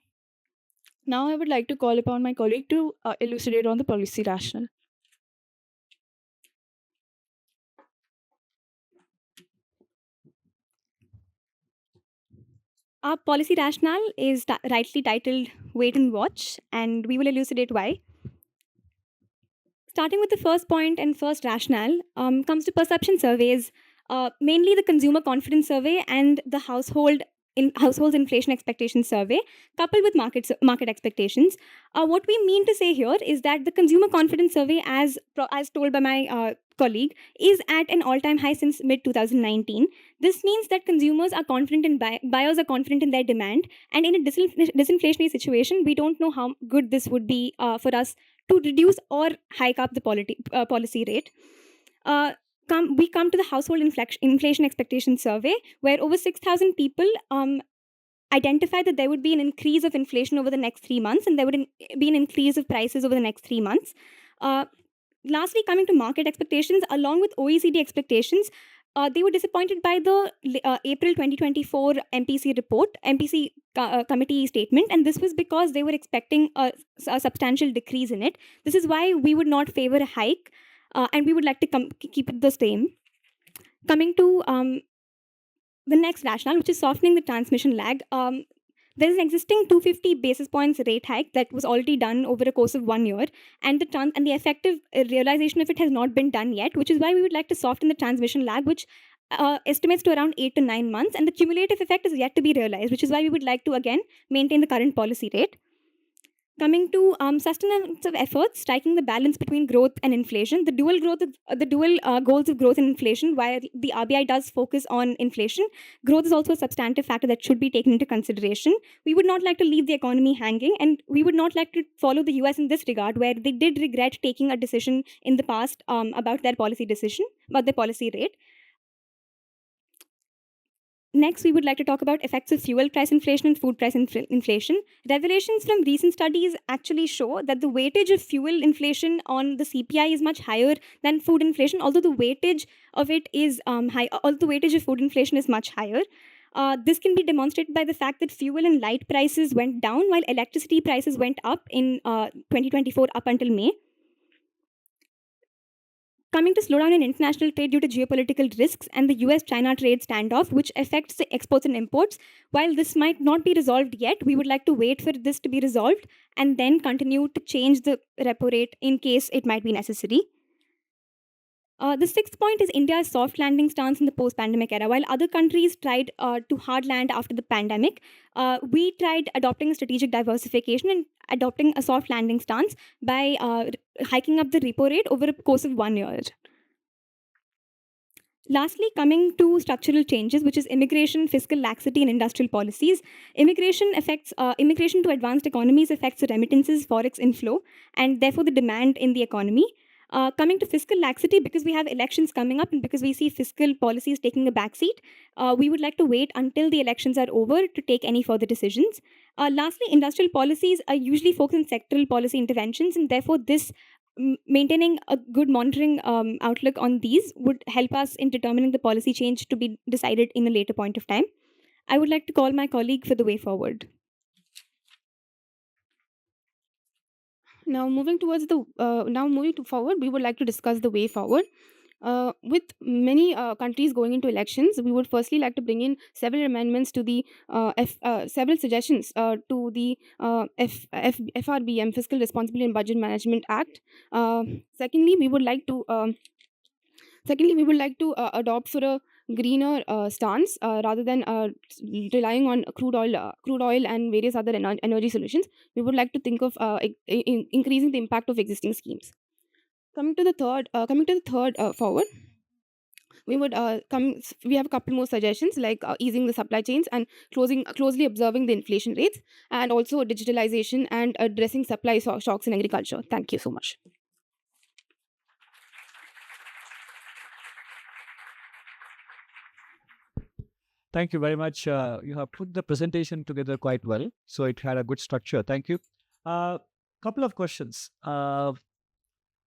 Speaker 15: Now, I would like to call upon my colleague to elucidate on the policy rationale.
Speaker 13: Our policy rationale is rightly titled Wait and Watch, and we will elucidate why. Starting with the first point and first rationale, comes to perception surveys, mainly the consumer confidence survey and the households inflation expectation survey, coupled with market expectations. What we mean to say here is that the consumer confidence survey, as told by my colleague, is at an all-time high since mid 2019. This means that consumers are confident in buyers are confident in their demand, and in a disinflationary situation, we don't know how good this would be for us to reduce or hike up the policy rate. We come to the household inflation expectation survey, where over 6,000 people identified that there would be an increase of inflation over the next 3 months, and there would be an increase of prices over the next 3 months. Lastly, coming to market expectations, along with OECD expectations, they were disappointed by the April 2024 MPC report, MPC committee statement, and this was because they were expecting a substantial decrease in it. This is why we would not favor a hike, and we would like to keep it the same. Coming to the next rationale, which is softening the transmission lag. There is an existing 250 basis points rate hike that was already done over a course of 1 year, and the effective realization of it has not been done yet, which is why we would like to soften the transmission lag, which estimates to around 8 to 9 months, and the cumulative effect is yet to be realized, which is why we would like to again maintain the current policy rate. Coming to sustenance of efforts, striking the balance between growth and inflation, the dual goals of growth and inflation. While the RBI does focus on inflation, growth is also a substantive factor that should be taken into consideration. We would not like to leave the economy hanging, and we would not like to follow the US in this regard, where they did regret taking a decision in the past about their policy rate. Next, we would like to talk about effects of fuel price inflation and food price inflation. Revelations from recent studies actually show that the weightage of fuel inflation on the CPI is much higher than food inflation, although the weightage of it is high. Although the weightage of food inflation is much higher. This can be demonstrated by the fact that fuel and light prices went down while electricity prices went up in 2024 up until May. Coming to slowdown in international trade due to geopolitical risks and the US-China trade standoff, which affects the exports and imports. While this might not be resolved yet, we would like to wait for this to be resolved and then continue to change the repo rate in case it might be necessary. The sixth point is India's soft landing stance in the post-pandemic era. While other countries tried to hard land after the pandemic, we tried adopting a strategic diversification and adopting a soft landing stance by hiking up the repo rate over a course of 1 year. Lastly, coming to structural changes, which is immigration, fiscal laxity, and industrial policies. Immigration to advanced economies affects the remittances, forex inflow, and therefore the demand in the economy. Coming to fiscal laxity, because we have elections coming up and because we see fiscal policies taking a backseat, we would like to wait until the elections are over to take any further decisions. Lastly, industrial policies are usually focused on sectoral policy interventions, and therefore maintaining a good monitoring outlook on these would help us in determining the policy change to be decided in a later point of time. I would like to call my colleague for the way forward.
Speaker 14: Now moving forward, we would like to discuss the way forward. With many countries going into elections, we would firstly like to bring in several amendments to the several suggestions to the FRBM, Fiscal Responsibility and Budget Management Act. Secondly, we would like to adopt for a greener stance rather than relying on crude oil and various other energy solutions. We would like to think of increasing the impact of existing schemes. Coming to the third forward, we would we have a couple more suggestions like easing the supply chains and closely observing the inflation rates, and also digitalization and addressing supply shocks in agriculture. Thank you so much.
Speaker 16: Thank you very much. You have put the presentation together quite well, so it had a good structure. Thank you. Couple of questions.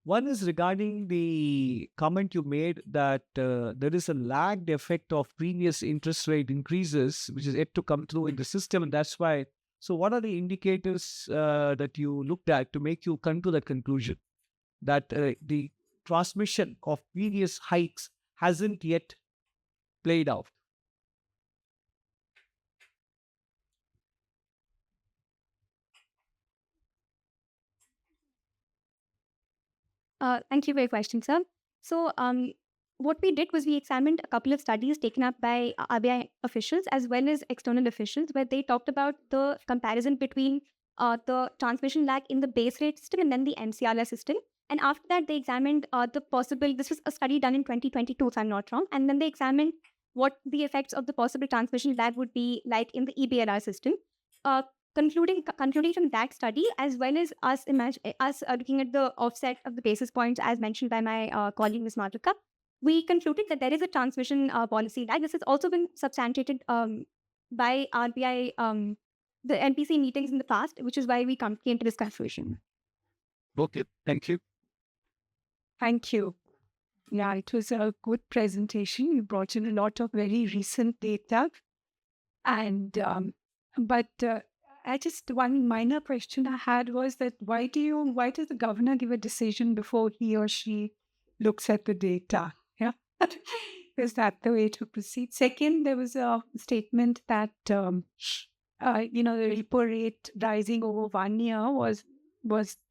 Speaker 16: One is regarding the comment you made that there is a lagged effect of previous interest rate increases, which is yet to come through in the system, and that's why. So, what are the indicators that you looked at to make you come to that conclusion that the transmission of previous hikes hasn't yet played out?
Speaker 13: Thank you for your question, sir. So, what we did was we examined a couple of studies taken up by RBI officials as well as external officials, where they talked about the comparison between the transmission lag in the base rate system and then the MCLR system. And after that, they examined the possible. This was a study done in 2022, if I'm not wrong. And then they examined what the effects of the possible transmission lag would be like in the EBLR system. Concluding from that study, as well as us looking at the offset of the basis points as mentioned by my colleague Ms. Madhurika, we concluded that there is a transmission policy lag. This has also been substantiated by RBI, the NPC meetings in the past, which is why we came to this conclusion.
Speaker 16: Okay, thank you.
Speaker 10: Thank you. Yeah, it was a good presentation. You brought in a lot of very recent data. And I just, one minor question I had was that why does the governor give a decision before he or she looks at the data? Yeah. Is that the way to proceed? Second, there was a statement that, the repo rate rising over 1 year was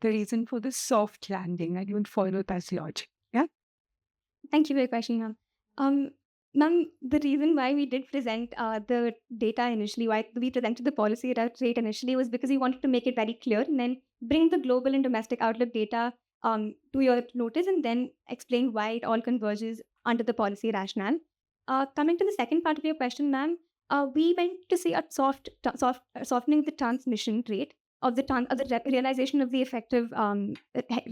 Speaker 10: the reason for the soft landing. I don't follow that logic. Yeah.
Speaker 13: Thank you for your question, ma'am. Ma'am, the reason why we did present the data initially, why we presented the policy rate initially, was because we wanted to make it very clear and then bring the global and domestic outlook data to your notice and then explain why it all converges under the policy rationale. Coming to the second part of your question, ma'am, we went to see a softening the transmission rate of the realization of the effective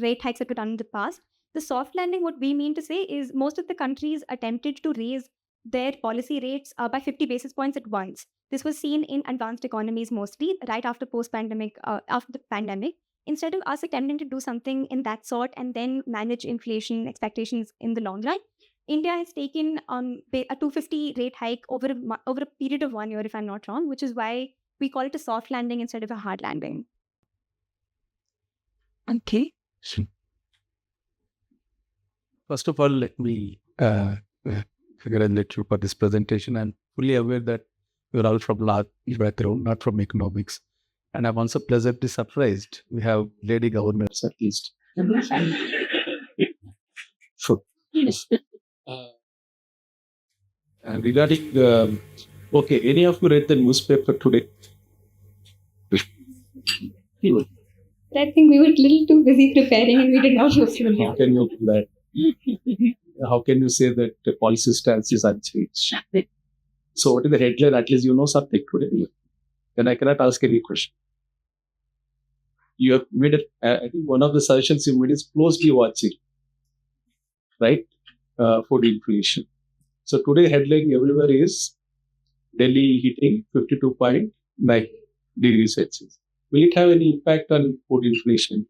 Speaker 13: rate hikes that were done in the past. The soft landing, what we mean to say is most of the countries attempted to raise their policy rates by 50 basis points at once. This was seen in advanced economies mostly right after after the pandemic. Instead of us attempting to do something in that sort and then manage inflation expectations in the long run, India has taken a 250 rate hike over a period of 1 year, if I'm not wrong, which is why we call it a soft landing instead of a hard landing.
Speaker 10: Okay.
Speaker 9: First of all, let me congratulate you for this presentation. I'm fully aware that you're all from large background, not from economics. And I'm also pleasantly surprised we have lady governors at least. So, regarding, okay, any of you read the newspaper today?
Speaker 13: I think we were a little too busy preparing and we did not go through it.
Speaker 9: How can you do that? How can you say that the policy stance is unchanged? So what is the headline? At least you know something today. Then I cannot ask any question. You have made it, I think one of the suggestions you made is closely watching, right? Food inflation. So today headline everywhere is Delhi hitting 52.9 degrees Celsius. Will it have any impact on food inflation?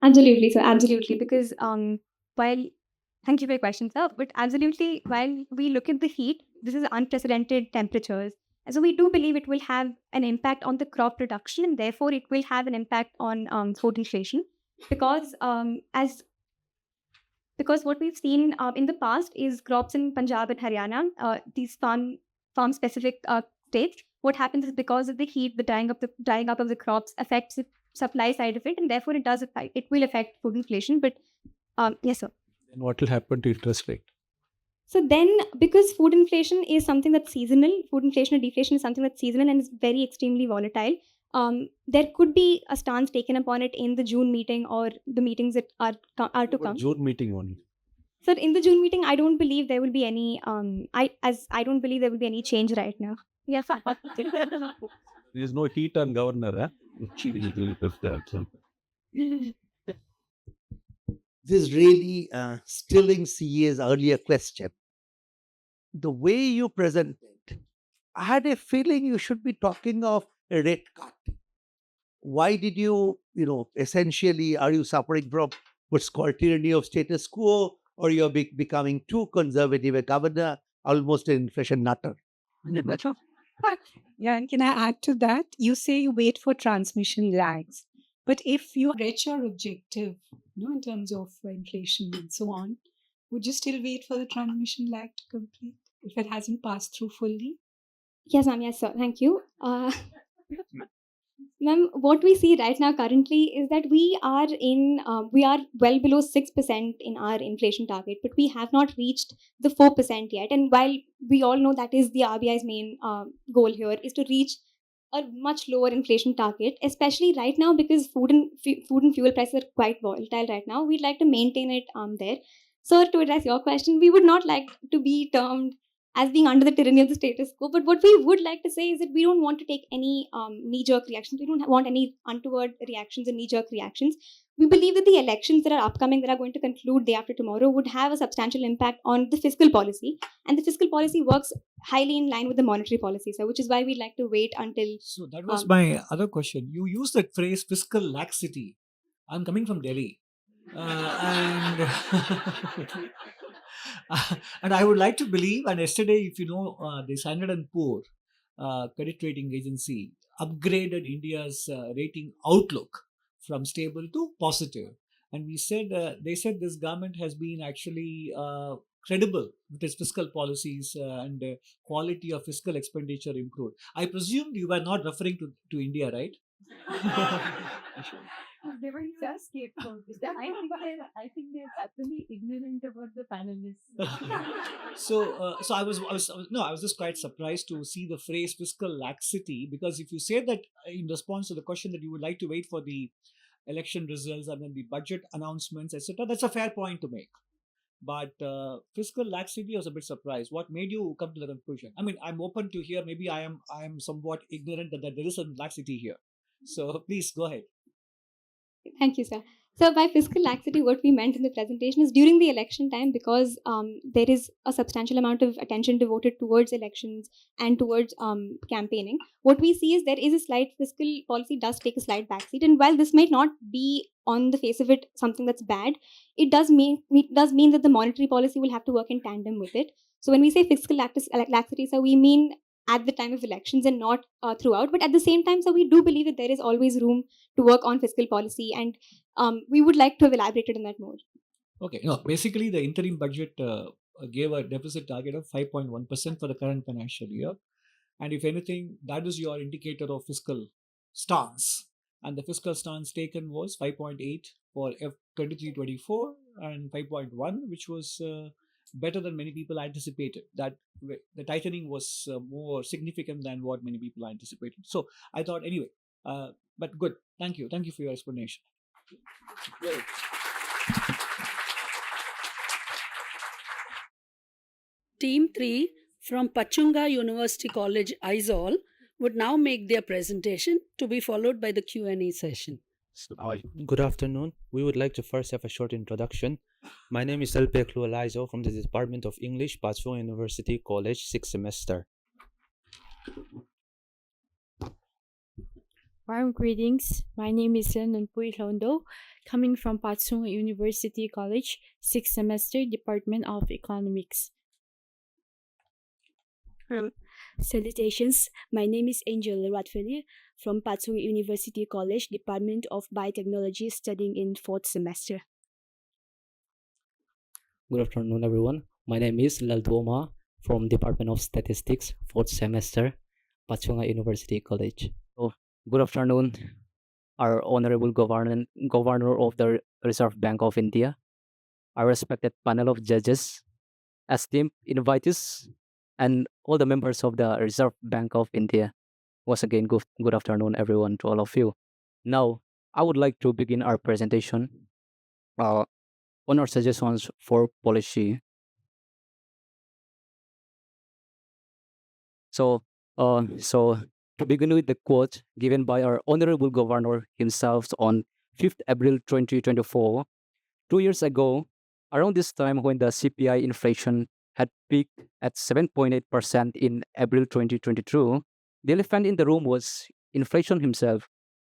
Speaker 13: Absolutely, sir. Absolutely. Because thank you for your question, sir. But absolutely, while we look at the heat, this is unprecedented temperatures. And so we do believe it will have an impact on the crop production and therefore it will have an impact on food inflation. Because as Because what we've seen in the past is crops in Punjab and Haryana, these farm specific states. What happens is because of the heat, the drying up of the crops affects the supply side of it, and therefore it will affect food inflation. But yes, sir.
Speaker 9: Then what will happen to interest rate?
Speaker 13: So then, because food inflation is something that's seasonal, food inflation or deflation is something that's seasonal and is very extremely volatile. There could be a stance taken upon it in the June meeting or the meetings that are to come.
Speaker 9: June meeting only.
Speaker 13: So in the June meeting, I don't believe there will be any. I don't believe there will be any change right now. Yeah.
Speaker 9: There is no heat on governor.
Speaker 8: This is really stilling CA's earlier question. The way you present it, I had a feeling you should be talking of a rate cut. Why did you, essentially, are you suffering from what's called tyranny of status quo, or you're becoming too conservative a governor, almost an inflation nutter?
Speaker 10: Yeah, and can I add to that? You say you wait for transmission lags, but if you reach your objective, in terms of inflation and so on, would you still wait for the transmission lag to complete if it hasn't passed through fully?
Speaker 13: Yes, ma'am. Yes, sir. Thank you. Ma'am, what we see right now currently is that we are well below 6% in our inflation target, but we have not reached the 4% yet. And while we all know that is the RBI's main goal here is to reach a much lower inflation target, especially right now because food and fuel prices are quite volatile right now. We'd like to maintain it there. So to address your question, we would not like to be termed as being under the tyranny of the status quo. But what we would like to say is that we don't want to take any knee-jerk reactions. We don't want any untoward reactions and knee-jerk reactions. We believe that the elections that are upcoming, that are going to conclude day after tomorrow, would have a substantial impact on the fiscal policy. And the fiscal policy works highly in line with the monetary policy, so which is why we'd like to wait until...
Speaker 12: So that was my other question. You used that phrase fiscal laxity. I'm coming from Delhi. And and I would like to believe, and yesterday, if you know, the Standard & Poor credit rating agency upgraded India's rating outlook from stable to positive. And they said this government has been actually credible with its fiscal policies and quality of fiscal expenditure improved. I presumed you were not referring to India, right?
Speaker 11: They were just scapegoats. I think they're absolutely ignorant about the panelists.
Speaker 12: So I was just quite surprised to see the phrase fiscal laxity, because if you say that in response to the question that you would like to wait for the election results and then the budget announcements, etc., that's a fair point to make. But fiscal laxity, I was a bit surprised. What made you come to the conclusion? I mean, I'm open to hear. Maybe I am somewhat ignorant that there is some laxity here. So please go ahead.
Speaker 13: Thank you, sir. So by fiscal laxity, what we meant in the presentation is during the election time, because there is a substantial amount of attention devoted towards elections and towards campaigning. What we see is there is a slight fiscal policy does take a slight backseat, and while this might not be on the face of it something that's bad, it does mean that the monetary policy will have to work in tandem with it. So when we say fiscal laxity, so we mean at the time of elections and not throughout. But at the same time, so we do believe that there is always room to work on fiscal policy, and we would like to have elaborated on that more.
Speaker 12: Okay. No, basically, the interim budget gave a deficit target of 5.1% for the current financial year. And if anything, that is your indicator of fiscal stance. And the fiscal stance taken was 5.8 for F23-24 and 5.1, which was better than many people anticipated. That the tightening was more significant than what many people anticipated. So I thought, anyway, but good. Thank you. Thank you for your explanation.
Speaker 1: Team 3 from Pachunga University College, Aizawl, would now make their presentation, to be followed by the Q&A session.
Speaker 17: Good afternoon. We would like to first have a short introduction. My name is Elpeklu Alaizo from the Department of English, Pachunga University College, 6th semester.
Speaker 18: Warm greetings. My name is Nanpui Londo, coming from Pachunga University College, 6th semester, Department of Economics.
Speaker 19: Salutations. My name is Angel Ratfeli from Pachunga University College, Department of Biotechnology, studying in 4th semester.
Speaker 20: Good afternoon, everyone. My name is Laltuoma from Department of Statistics, 4th semester, Pachunga University College. So, good afternoon, our Honorable Governor of the Reserve Bank of India, our respected panel of judges, esteemed invitees, and all the members of the Reserve Bank of India. Once again, good afternoon, everyone, to all of you. Now, I would like to begin our presentation on our suggestions for policy. So to begin with the quote given by our Honorable Governor himself on 5th April 2024, 2 years ago, around this time when the CPI inflation had peaked at 7.8% in April 2022, the elephant in the room was inflation himself.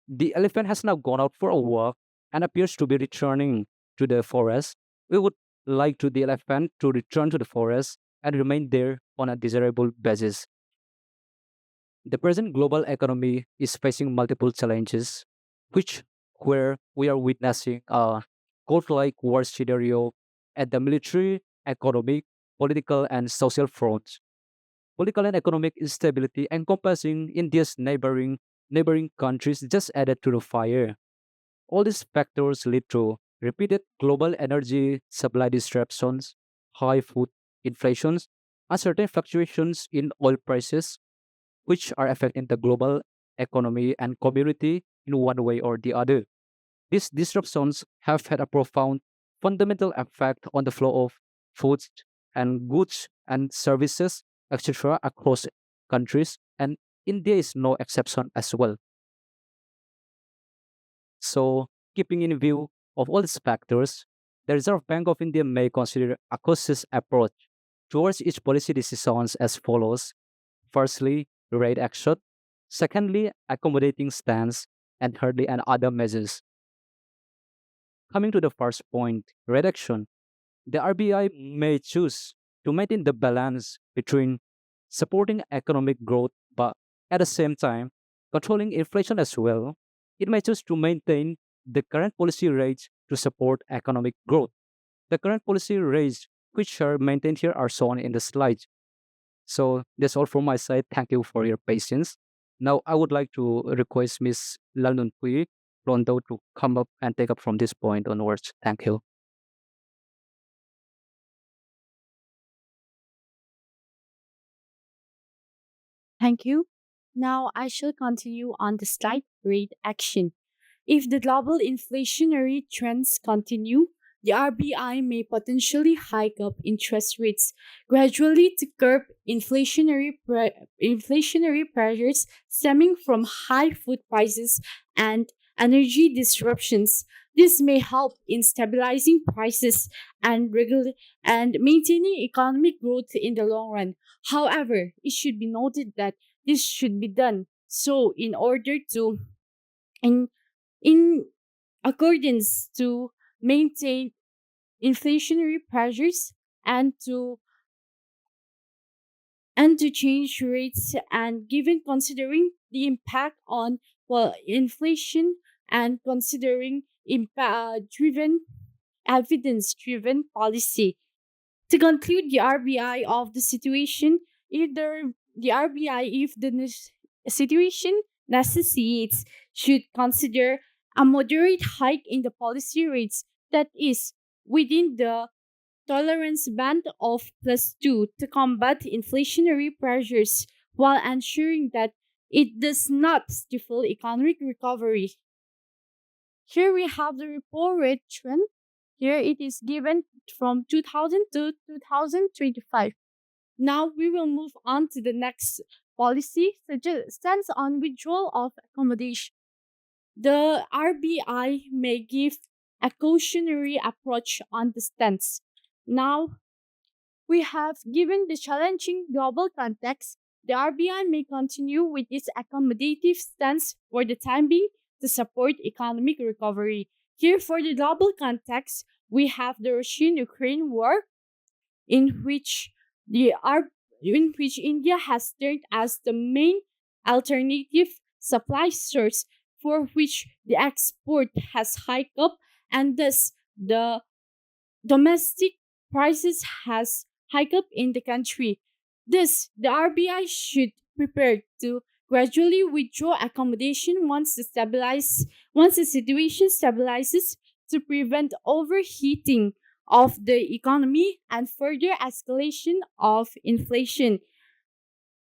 Speaker 20: The elephant has now gone out for a walk and appears to be returning to the forest. We would like to the elephant to return to the forest and remain there on a desirable basis. The present global economy is facing multiple challenges, where we are witnessing a cold-like war scenario at the military, economic, political, and social fronts. Political and economic instability encompassing India's neighboring countries just added to the fire. All these factors lead to repeated global energy supply disruptions, high food inflations, uncertain fluctuations in oil prices, which are affecting the global economy and community in one way or the other. These disruptions have had a profound fundamental effect on the flow of foods and goods and services, etc., across countries, and India is no exception as well. So, keeping in view of all these factors, the Reserve Bank of India may consider a cautious approach towards its policy decisions as follows. Firstly, rate action. Secondly, accommodating stance. And thirdly, and other measures. Coming to the first point, rate action. The RBI may choose to maintain the balance between supporting economic growth but at the same time controlling inflation as well. It may choose to maintain the current policy rates to support economic growth. The current policy rates which are maintained here are shown in the slide. So that's all from my side. Thank you for your patience. Now I would like to request Ms. Lalnun Pui Londo to come up and take up from this point onwards. Thank you.
Speaker 18: Thank you. Now I shall continue on the slide rate action. If the global inflationary trends continue, the RBI may potentially hike up interest rates gradually to curb inflationary pressures stemming from high food prices and energy disruptions. This may help in stabilizing prices and maintaining economic growth in the long run. However, it should be noted that this should be done so in order to in accordance to maintain inflationary pressures and to change rates, and given considering the impact on inflation and considering driven evidence driven policy. To conclude, the RBI of the situation, the RBI, if the situation necessitates, should consider a moderate hike in the policy rates that is within the tolerance band of +2 to combat inflationary pressures while ensuring that it does not stifle economic recovery. Here we have the repo rate trend. Here it is given from 2000 to 2025. Now we will move on to the next policy, stance on withdrawal of accommodation. The RBI may give a cautionary approach on the stance. Now, we have given the challenging global context, the RBI may continue with its accommodative stance for the time being to support economic recovery. Here, for the global context, we have the Russian-Ukraine war, in which India has turned as the main alternative supply source, for which the export has hiked up, and thus the domestic prices has hiked up in the country. Thus, the RBI should prepare to gradually withdraw accommodation once the situation stabilizes to prevent overheating of the economy and further escalation of inflation.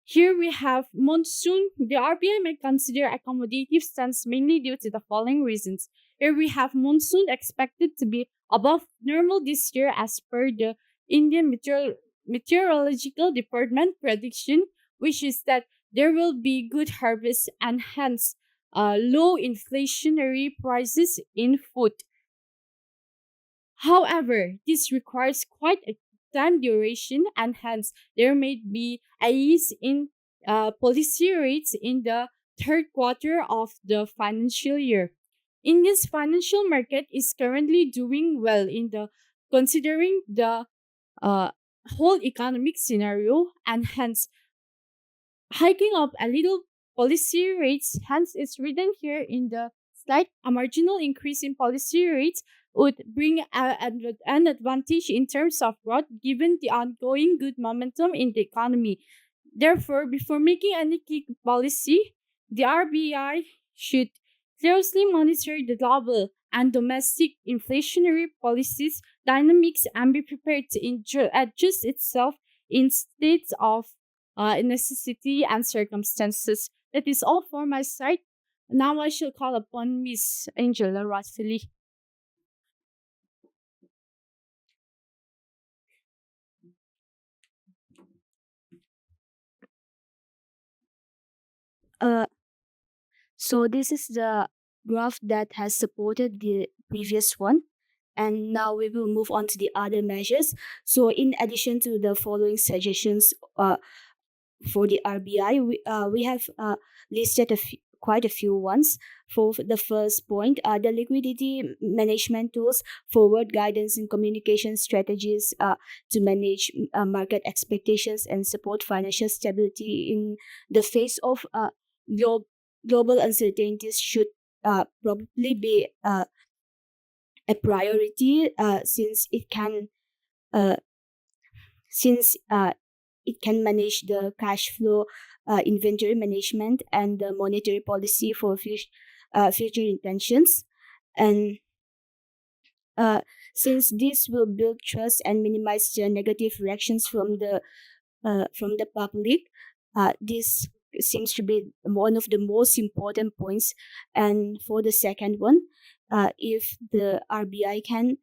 Speaker 18: Here we have monsoon. The RBI may consider accommodative stance mainly due to the following reasons. Here we have monsoon expected to be above normal this year as per the Indian Meteorological Department prediction, which is that there will be good harvest and hence low inflationary prices in food. However, this requires quite a time duration and hence there may be a ease in policy rates in the third quarter of the financial year. India's financial market is currently doing well in the considering the uh, whole economic scenario and hence hiking up a little policy rates, hence it's written here in the slide, a marginal increase in policy rates would bring an advantage in terms of growth given the ongoing good momentum in the economy. Therefore, before making any key policy, the RBI should closely monitor the global and domestic inflationary policies dynamics and be prepared to adjust itself in states of necessity and circumstances. That is all for my side. Now I shall call upon Miss Angela Rothfilly.
Speaker 19: Uh, so this is the graph that has supported the previous one. And now we will move on to the other measures. So in addition to the following suggestions for the RBI, we have listed quite a few ones. For the first point, the liquidity management tools, forward guidance and communication strategies to manage market expectations and support financial stability in the face of global uncertainties should probably be a priority uh, since it can manage the cash flow, inventory management, and the monetary policy for future intentions. And since this will build trust and minimize the negative reactions from the public, this seems to be one of the most important points. And for the second one, if the RBI can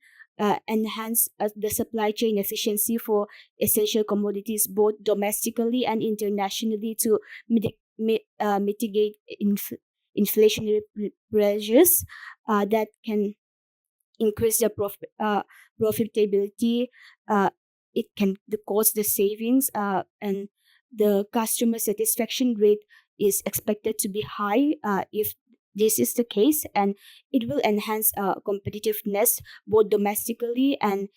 Speaker 19: enhance the supply chain efficiency for essential commodities both domestically and internationally to mitigate inflationary pressures that can increase the profitability. It can cause the savings and the customer satisfaction rate is expected to be high if this is the case, and it will enhance competitiveness both domestically and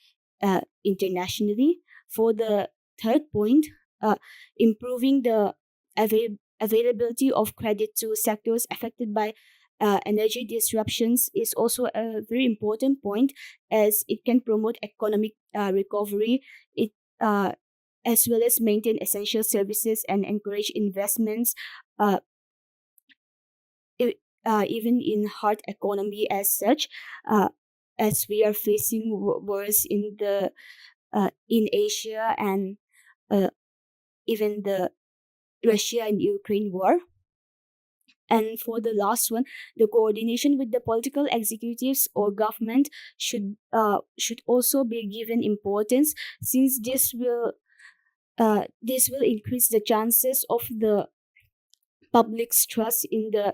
Speaker 19: internationally. For the third point, improving the availability of credit to sectors affected by energy disruptions is also a very important point, as it can promote economic recovery. It as well as maintain essential services and encourage investments, uh, even in hard economy as such, as we are facing wars in Asia and even the Russia and Ukraine war. And for the last one, the coordination with the political executives or government should also be given importance, since this will increase the chances of the public's trust in the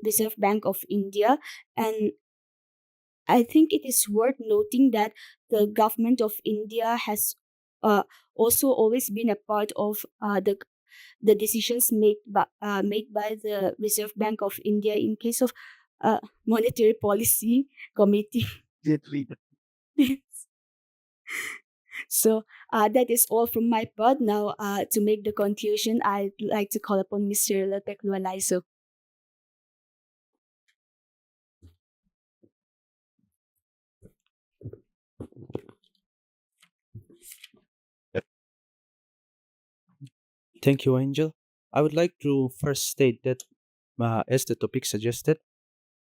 Speaker 19: Reserve Bank of India. And I think it is worth noting that the government of India has also always been a part of the decisions made by the Reserve Bank of India in case of monetary policy committee. So that is all from my part. Now, to make the conclusion, I'd like to call upon Mr. Lepeklualaiso.
Speaker 17: Thank you, Angel. I would like to first state that, as the topic suggested,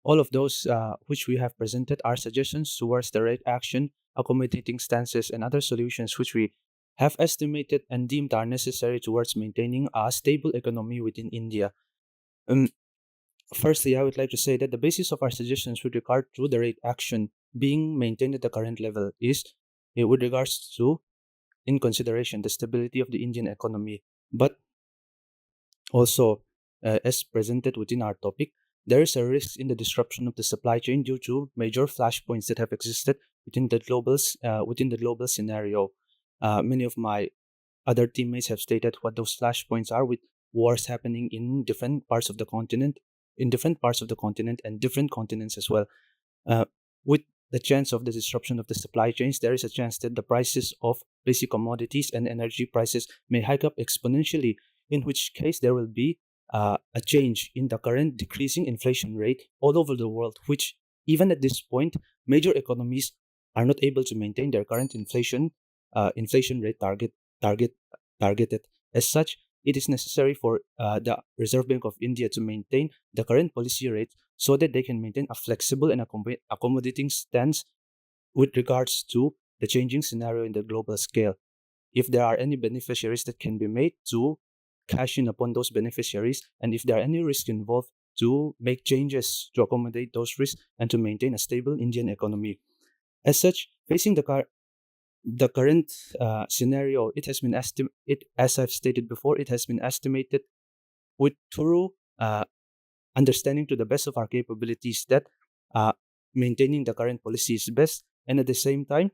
Speaker 17: all of those which we have presented are suggestions towards the right action, accommodating stances, and other solutions which we have estimated and deemed are necessary towards maintaining a stable economy within India. Firstly, I would like to say that the basis of our suggestions with regard to the rate action being maintained at the current level is with regards to, in consideration, the stability of the Indian economy. But also, as presented within our topic, there is a risk in the disruption of the supply chain due to major flashpoints that have existed within the global scenario. Many of my other teammates have stated what those flashpoints are, with wars happening in different parts of the continent, and different continents as well. With the chance of the disruption of the supply chains, there is a chance that the prices of basic commodities and energy prices may hike up exponentially, in which case there will be a change in the current decreasing inflation rate all over the world, which even at this point, major economies are not able to maintain their current inflation rate targeted. As such, it is necessary for the Reserve Bank of India to maintain the current policy rate so that they can maintain a flexible and accommodating stance with regards to the changing scenario in the global scale. If there are any beneficiaries that can be made, to cash in upon those beneficiaries, and if there are any risks involved, to make changes to accommodate those risks and to maintain a stable Indian economy. As such, facing the current scenario, it has been as I've stated before, it has been estimated with thorough understanding to the best of our capabilities that maintaining the current policy is best, and at the same time,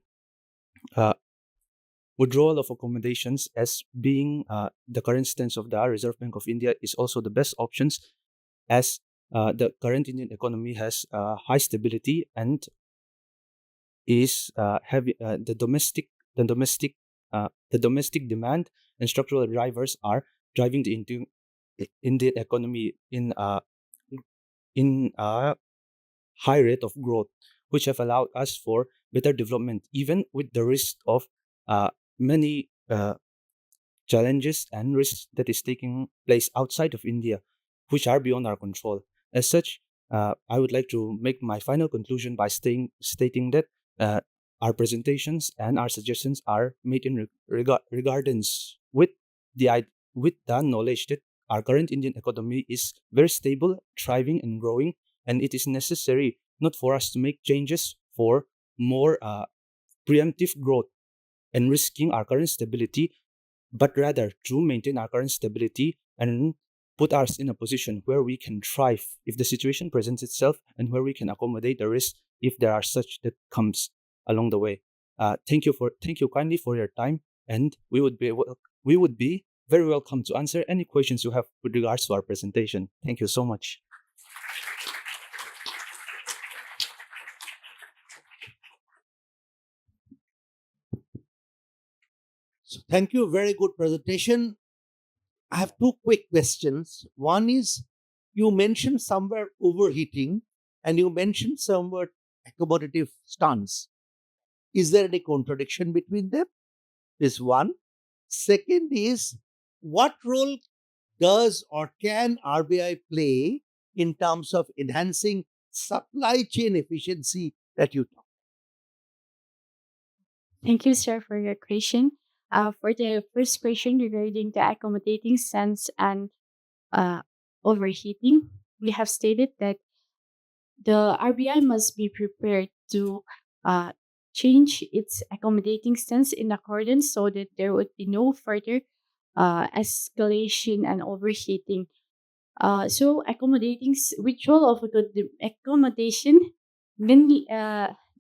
Speaker 17: withdrawal of accommodations as being the current stance of the Reserve Bank of India is also the best options, as the current Indian economy has high stability and is heavy. The domestic demand and structural drivers are driving the Indian economy in a high rate of growth, which have allowed us for better development, even with the risk of many challenges and risks that is taking place outside of India, which are beyond our control. As such, I would like to make my final conclusion by stating that our presentations and our suggestions are made in regardance with with the knowledge that our current Indian economy is very stable, thriving, and growing, and it is necessary not for us to make changes for more preemptive growth and risking our current stability, but rather to maintain our current stability and put us in a position where we can thrive if the situation presents itself, and where we can accommodate the risk if there are such that comes along the way. Thank you kindly for your time, and we would be very welcome to answer any questions you have with regards to our presentation. Thank you so much.
Speaker 8: So thank you. Very good presentation. I have two quick questions. One is, you mentioned somewhere overheating and you mentioned somewhere accommodative stance. Is there any contradiction between them? Is one. Second is, what role does or can RBI play in terms of enhancing supply chain efficiency that you talk?
Speaker 18: Thank you, sir, for your question. For the first question regarding the accommodating stance and overheating, we have stated that the RBI must be prepared to change its accommodating stance in accordance so that there would be no further escalation and overheating. So accommodating withdrawal of accommodation mainly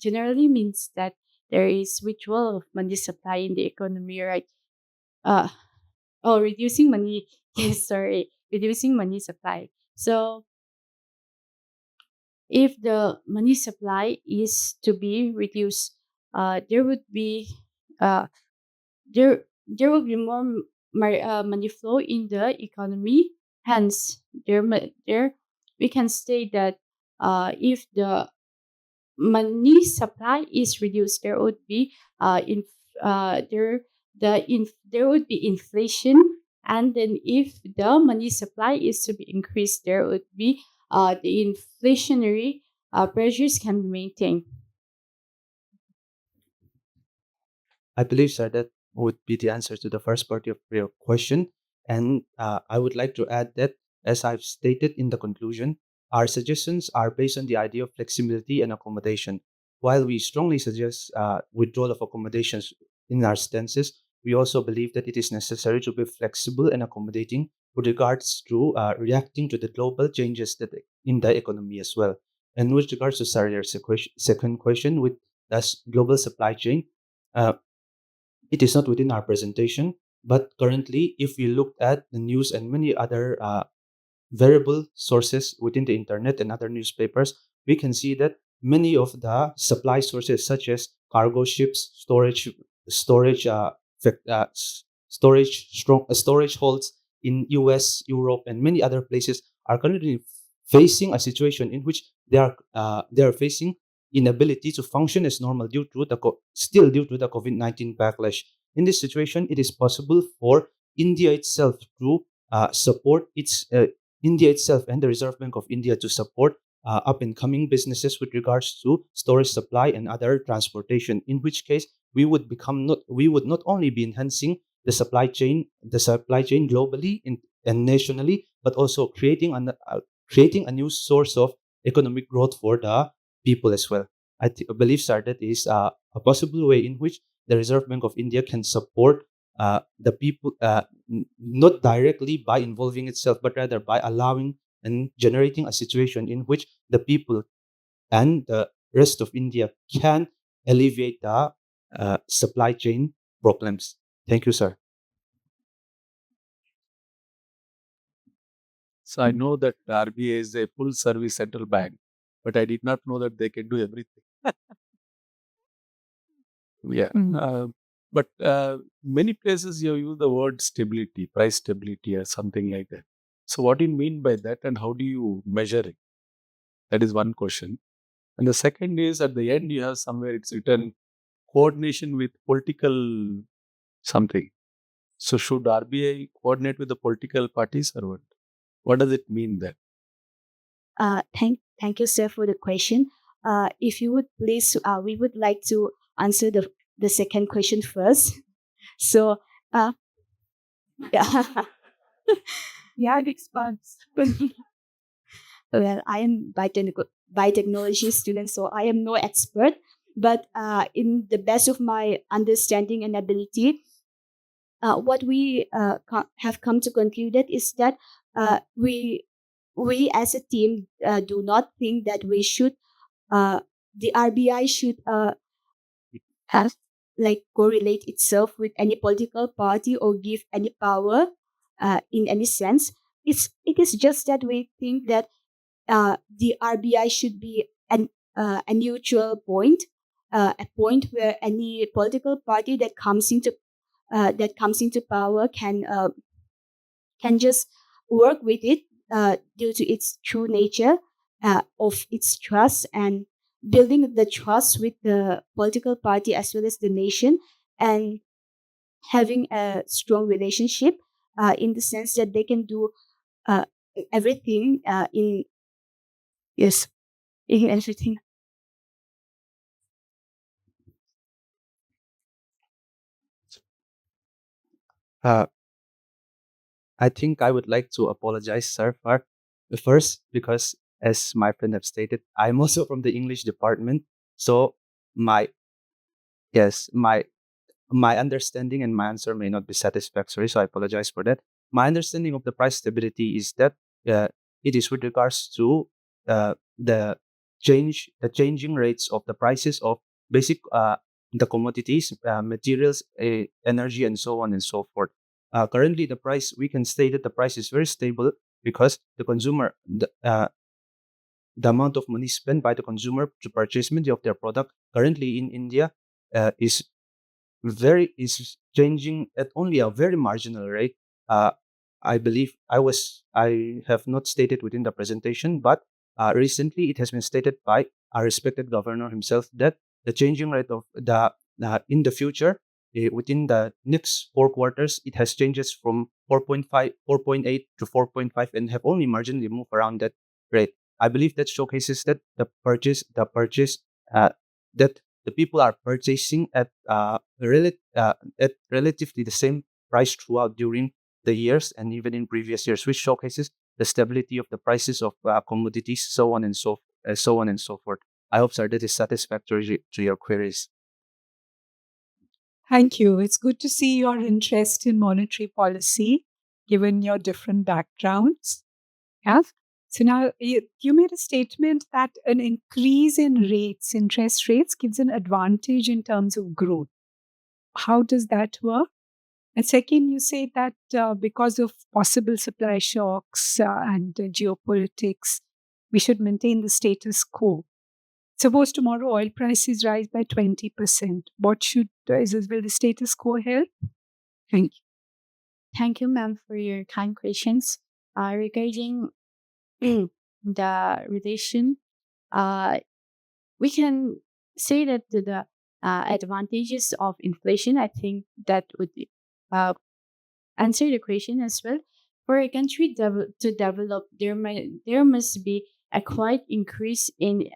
Speaker 18: generally means that there is withdrawal of money supply in the economy, right? Reducing money. Yes, sorry, reducing money supply. So if the money supply is to be reduced, there would be there will be more money flow in the economy. Hence, there we can state that if the money supply is reduced, there would be there would be inflation And then if the money supply is to be increased, there would be the inflationary pressures can be maintained.
Speaker 17: I believe, sir, that would be the answer to the first part of your question. And I would like to add that, as I've stated in the conclusion, our suggestions are based on the idea of flexibility and accommodation. While we strongly suggest withdrawal of accommodations in our stances, we also believe that it is necessary to be flexible and accommodating with regards to reacting to the global changes that in the economy as well. And with regards to Sarah's second question with that's global supply chain, uh, it is not within our presentation, but currently, if we look at the news and many other variable sources within the internet and other newspapers, we can see that many of the supply sources, such as cargo ships, storage, storage holds in US, Europe, and many other places, are currently facing a situation in which they are facing inability to function as normal due to still due to the COVID-19 backlash. In this situation, it is possible for India itself to support its India itself and the Reserve Bank of India to support up and coming businesses with regards to storage supply and other transportation. In which case, we would not only be enhancing the supply chain globally and nationally, but also creating a new source of economic growth for the people as well. I believe, sir, that is a possible way in which the Reserve Bank of India can support the people, not directly by involving itself, but rather by allowing and generating a situation in which the people and the rest of India can alleviate the supply chain problems. Thank you, sir.
Speaker 9: So I know that the RBI is a full service central bank, but I did not know that they can do everything. Yeah. But many places you use the word stability, price stability, or something like that. So, what do you mean by that, and how do you measure it? That is one question. And the second is, at the end, you have somewhere it's written coordination with political something. So, should RBI coordinate with the political parties or what? What does it mean then?
Speaker 19: Thank you, sir, for the question. If you would please, we would like to answer the second question first. So, yeah.
Speaker 10: Yeah, it expands.
Speaker 19: Well, I am biotechnology student, so I am no expert. But in the best of my understanding and ability, what we have come to conclude is that we as a team do not think that we should the RBI should have like correlate itself with any political party or give any power in any sense. It is just that we think that the RBI should be a neutral point, a point where any political party that comes into power can just work with it due to its true nature of its trust and building the trust with the political party as well as the nation and having a strong relationship in the sense that they can do uh, everything in yes in everything.
Speaker 17: Uh, I think I would like to apologize, sir, first because, as my friend have stated, I'm also from the English department. So my yes, my understanding and my answer may not be satisfactory. So I apologize for that. My understanding of the price stability is that uh, it is with regards to the changing rates of the prices of basic the commodities, materials, energy, and so on and so forth. Currently, the price we can say that the price is very stable because the amount of money spent by the consumer to purchase many of their product currently in India is changing at only a very marginal rate. I believe I have not stated within the presentation, but recently it has been stated by our respected governor himself that the changing rate of the in the future within the next 4 quarters, it has changes from 4.5, 4.8 to 4.5 and have only marginally moved around that rate. I believe that showcases that that the people are purchasing at relatively the same price throughout during the years and even in previous years, which showcases the stability of the prices of commodities, so on and so forth. I hope, sir, that is satisfactory to your queries.
Speaker 10: Thank you. It's good to see your interest in monetary policy, given your different backgrounds. Yeah. So now you made a statement that an increase in rates, interest rates, gives an advantage in terms of growth. How does that work? And second, you say that because of possible supply shocks and geopolitics, we should maintain the status quo. Suppose tomorrow oil prices rise by 20%. What will the status quo help? Thank you.
Speaker 18: Thank you, ma'am, for your kind questions. Regarding the relation, we can say that the advantages of inflation, I think that would answer the question as well. For a country to develop, there must be a quite increase in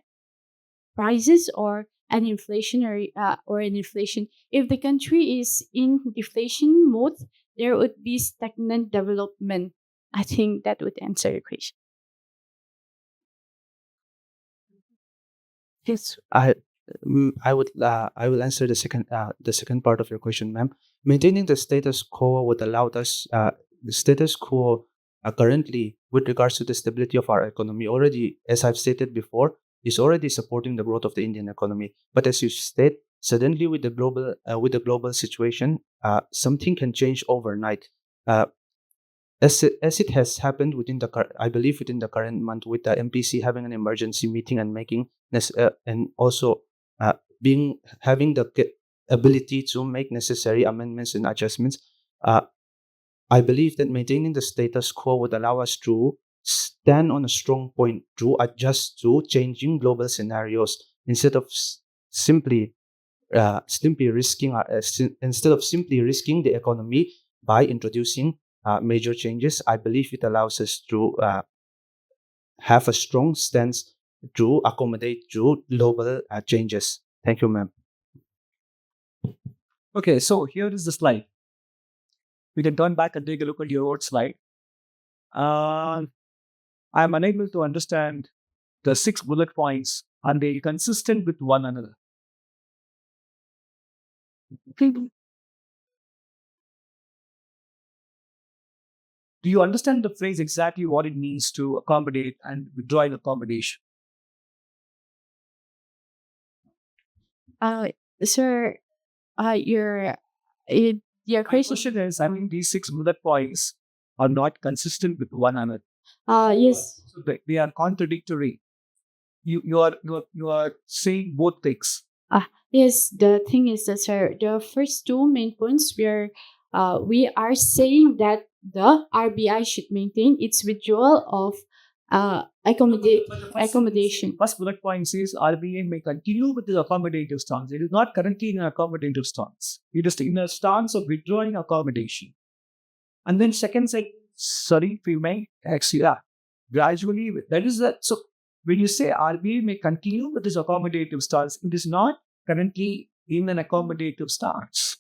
Speaker 18: prices or an inflationary or an inflation. If the country is in deflation mode, there would be stagnant development. I think that would answer the question.
Speaker 17: Yes, I will answer the second part of your question, ma'am. Maintaining the status quo would allow us the status quo currently with regards to the stability of our economy already, as I've stated before, is already supporting the growth of the Indian economy. But as you state, suddenly with the global situation, something can change overnight. As it has happened I believe within the current month, with the MPC having an emergency meeting and making and also having the ability to make necessary amendments and adjustments. I believe that maintaining the status quo would allow us to stand on a strong point to adjust to changing global scenarios instead of simply risking the economy by introducing major changes. I believe it allows us to have a strong stance to accommodate to global changes. Thank you, ma'am.
Speaker 16: Okay, so here is the slide. We can turn back and take a look at your own slide. I'm unable to understand the 6 bullet points. Are they consistent with one another? Do you understand the phrase exactly what it means to accommodate and withdraw an accommodation?
Speaker 18: Sir, your
Speaker 16: My question is, I mean, these 6 bullet points are not consistent with one another.
Speaker 18: yes.
Speaker 16: So they are contradictory. You are saying both things.
Speaker 18: Yes, the thing is that, sir, the first two main points we are saying that the RBI should maintain its withdrawal of accommodation.
Speaker 16: First bullet point says RBI may continue with the accommodative stance. It is not currently in an accommodative stance. It is in a stance of withdrawing accommodation. And then second sentence, sorry if you may, actually, gradually, that is that. So when you say RBI may continue with this accommodative stance, it is not currently in an accommodative stance.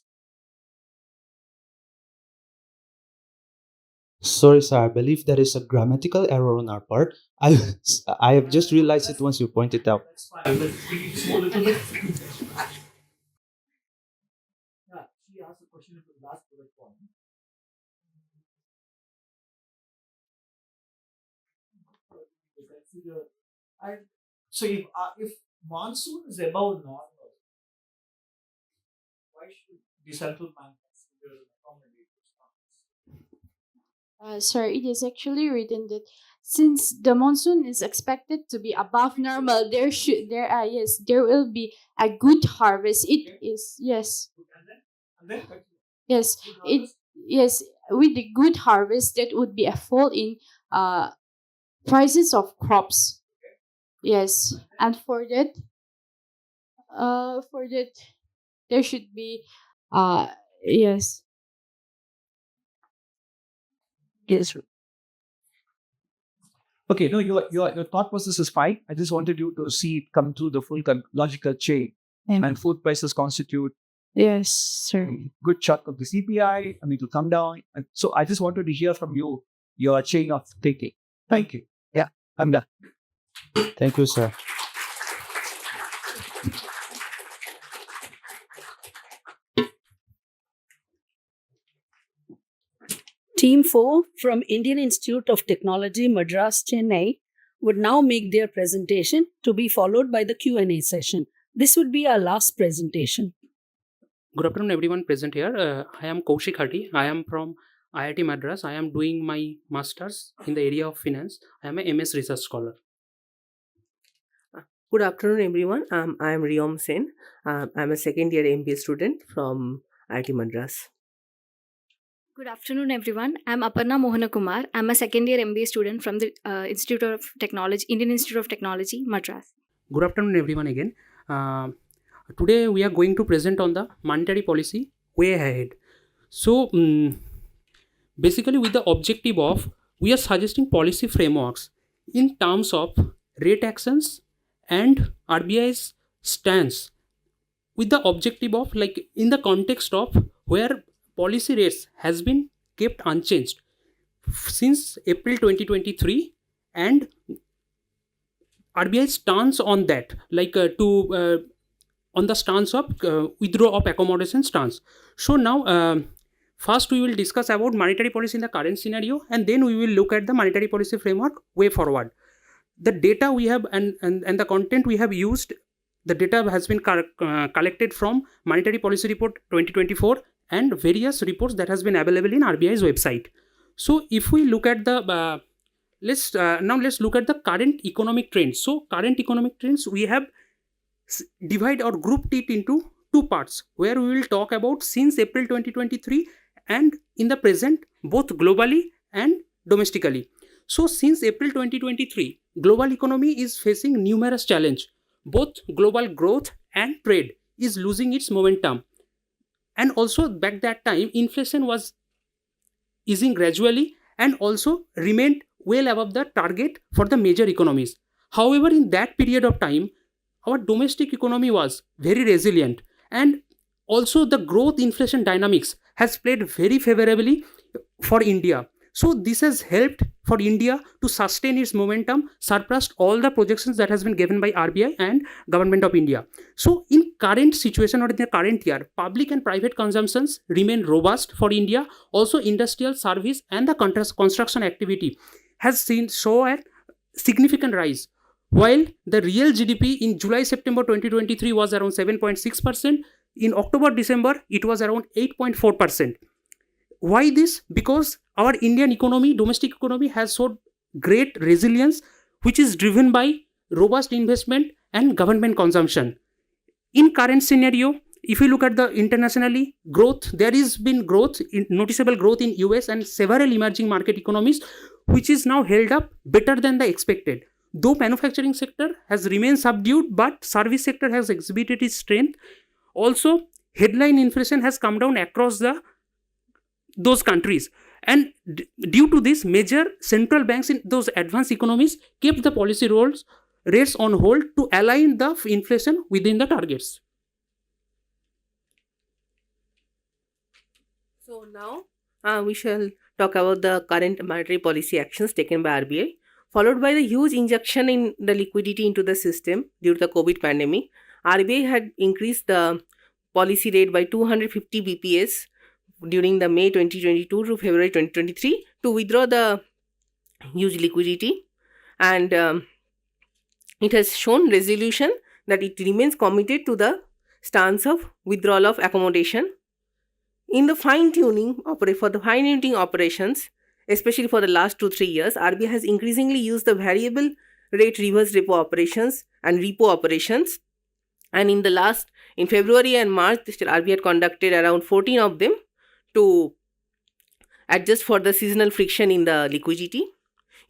Speaker 17: Sorry, sir. I believe there is a grammatical error on our part. I have just realized it once you pointed out.
Speaker 16: Let's speak a little bit. She asked a question in the last bullet point. So if monsoon is above normal, why should the central bank consider accommodative stance?
Speaker 18: Sir, it is actually written that since the monsoon is expected to be above normal, there will be a good harvest. It is yes.
Speaker 16: And then
Speaker 18: Yes, with the good harvest, that would be a fall in prices of crops. Yes, and for that there should be Yes.
Speaker 20: Yes.
Speaker 16: Okay, no, your thought process is fine. I just wanted you to see it come through the full logical chain. And food prices constitute
Speaker 18: Yes, sir.
Speaker 16: good chunk of the CPI. I mean, to come down. And so I just wanted to hear from you your chain of thinking. Thank you. Yeah, I'm done.
Speaker 17: Thank you, sir.
Speaker 1: Team 4 from Indian Institute of Technology, Madras, Chennai would now make their presentation to be followed by the Q&A session. This would be our last presentation.
Speaker 21: Good afternoon, everyone present here. I am Kaushik Hati. I am from IIT Madras. I am doing my master's in the area of finance. I am a MS research scholar.
Speaker 22: Good afternoon, everyone. I am Riyom Sen. I'm a second year MBA student from IIT Madras.
Speaker 13: Good afternoon, everyone. I'm Aparna Mohanakumar. I'm a second year MBA student from the Institute of Technology, Indian Institute of Technology, Madras.
Speaker 21: Good afternoon, everyone again. Today we are going to present on the monetary policy way ahead. So basically with the objective of, we are suggesting policy frameworks in terms of rate actions and RBI's stance, with the objective of, like, in the context of where policy rates has been kept unchanged since April 2023, and RBI stance on that, like on the stance of withdraw of accommodation stance. So now first we will discuss about monetary policy in the current scenario, and then we will look at the monetary policy framework way forward. The data we have and the content we have used, the data has been collected from Monetary Policy Report 2024 and various reports that has been available in RBI's website. So if we look at the let's look at the current economic trends. So current economic trends, we have divide or grouped it into two parts, where we will talk about since April 2023 and in the present, both globally and domestically. So since April 2023, global economy is facing numerous challenges. Both global growth and trade is losing its momentum. And also back that time, inflation was easing gradually and also remained well above the target for the major economies. However, in that period of time, our domestic economy was very resilient, and also the growth inflation dynamics has played very favorably for India. So this has helped for India to sustain its momentum, surpassed all the projections that has been given by RBI and Government of India. So in current situation or in the current year, public and private consumptions remain robust for India. Also industrial, service and the construction activity has shown a significant rise. While the real GDP in July-September 2023 was around 7.6%, in October-December it was around 8.4%. Why this? Because our Indian economy, domestic economy, has showed great resilience, which is driven by robust investment and government consumption. In current scenario, if you look at the internationally growth, there has been growth, noticeable growth in US and several emerging market economies, which is now held up better than the expected. Though manufacturing sector has remained subdued, but service sector has exhibited its strength. Also, headline inflation has come down across those countries, and due to this, major central banks in those advanced economies kept the policy rates on hold to align the inflation within the targets.
Speaker 22: So now we shall talk about the current monetary policy actions taken by RBI, followed by the huge injection in the liquidity into the system due to the COVID pandemic. RBI had increased the policy rate by 250 BPS during the May 2022 to February 2023 to withdraw the huge liquidity, and it has shown resolution that it remains committed to the stance of withdrawal of accommodation. In the fine-tuning operations, especially for the last 2-3 years, RBI has increasingly used the variable rate reverse repo operations and repo operations, and in February and March, RBI had conducted around 14 of them to adjust for the seasonal friction in the liquidity.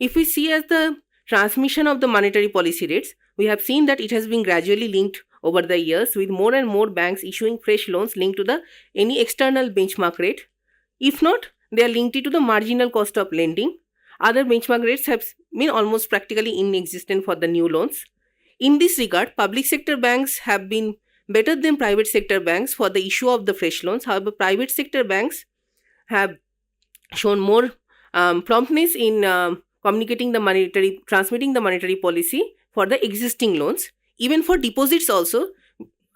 Speaker 22: If we see as the transmission of the monetary policy rates, we have seen that it has been gradually linked over the years, with more and more banks issuing fresh loans linked to the any external benchmark rate. If not, they are linked to the marginal cost of lending. Other benchmark rates have been almost practically inexistent for the new loans. In this regard, public sector banks have been better than private sector banks for the issue of the fresh loans. However, private sector banks have shown more promptness in transmitting the monetary policy for the existing loans, even for deposits also.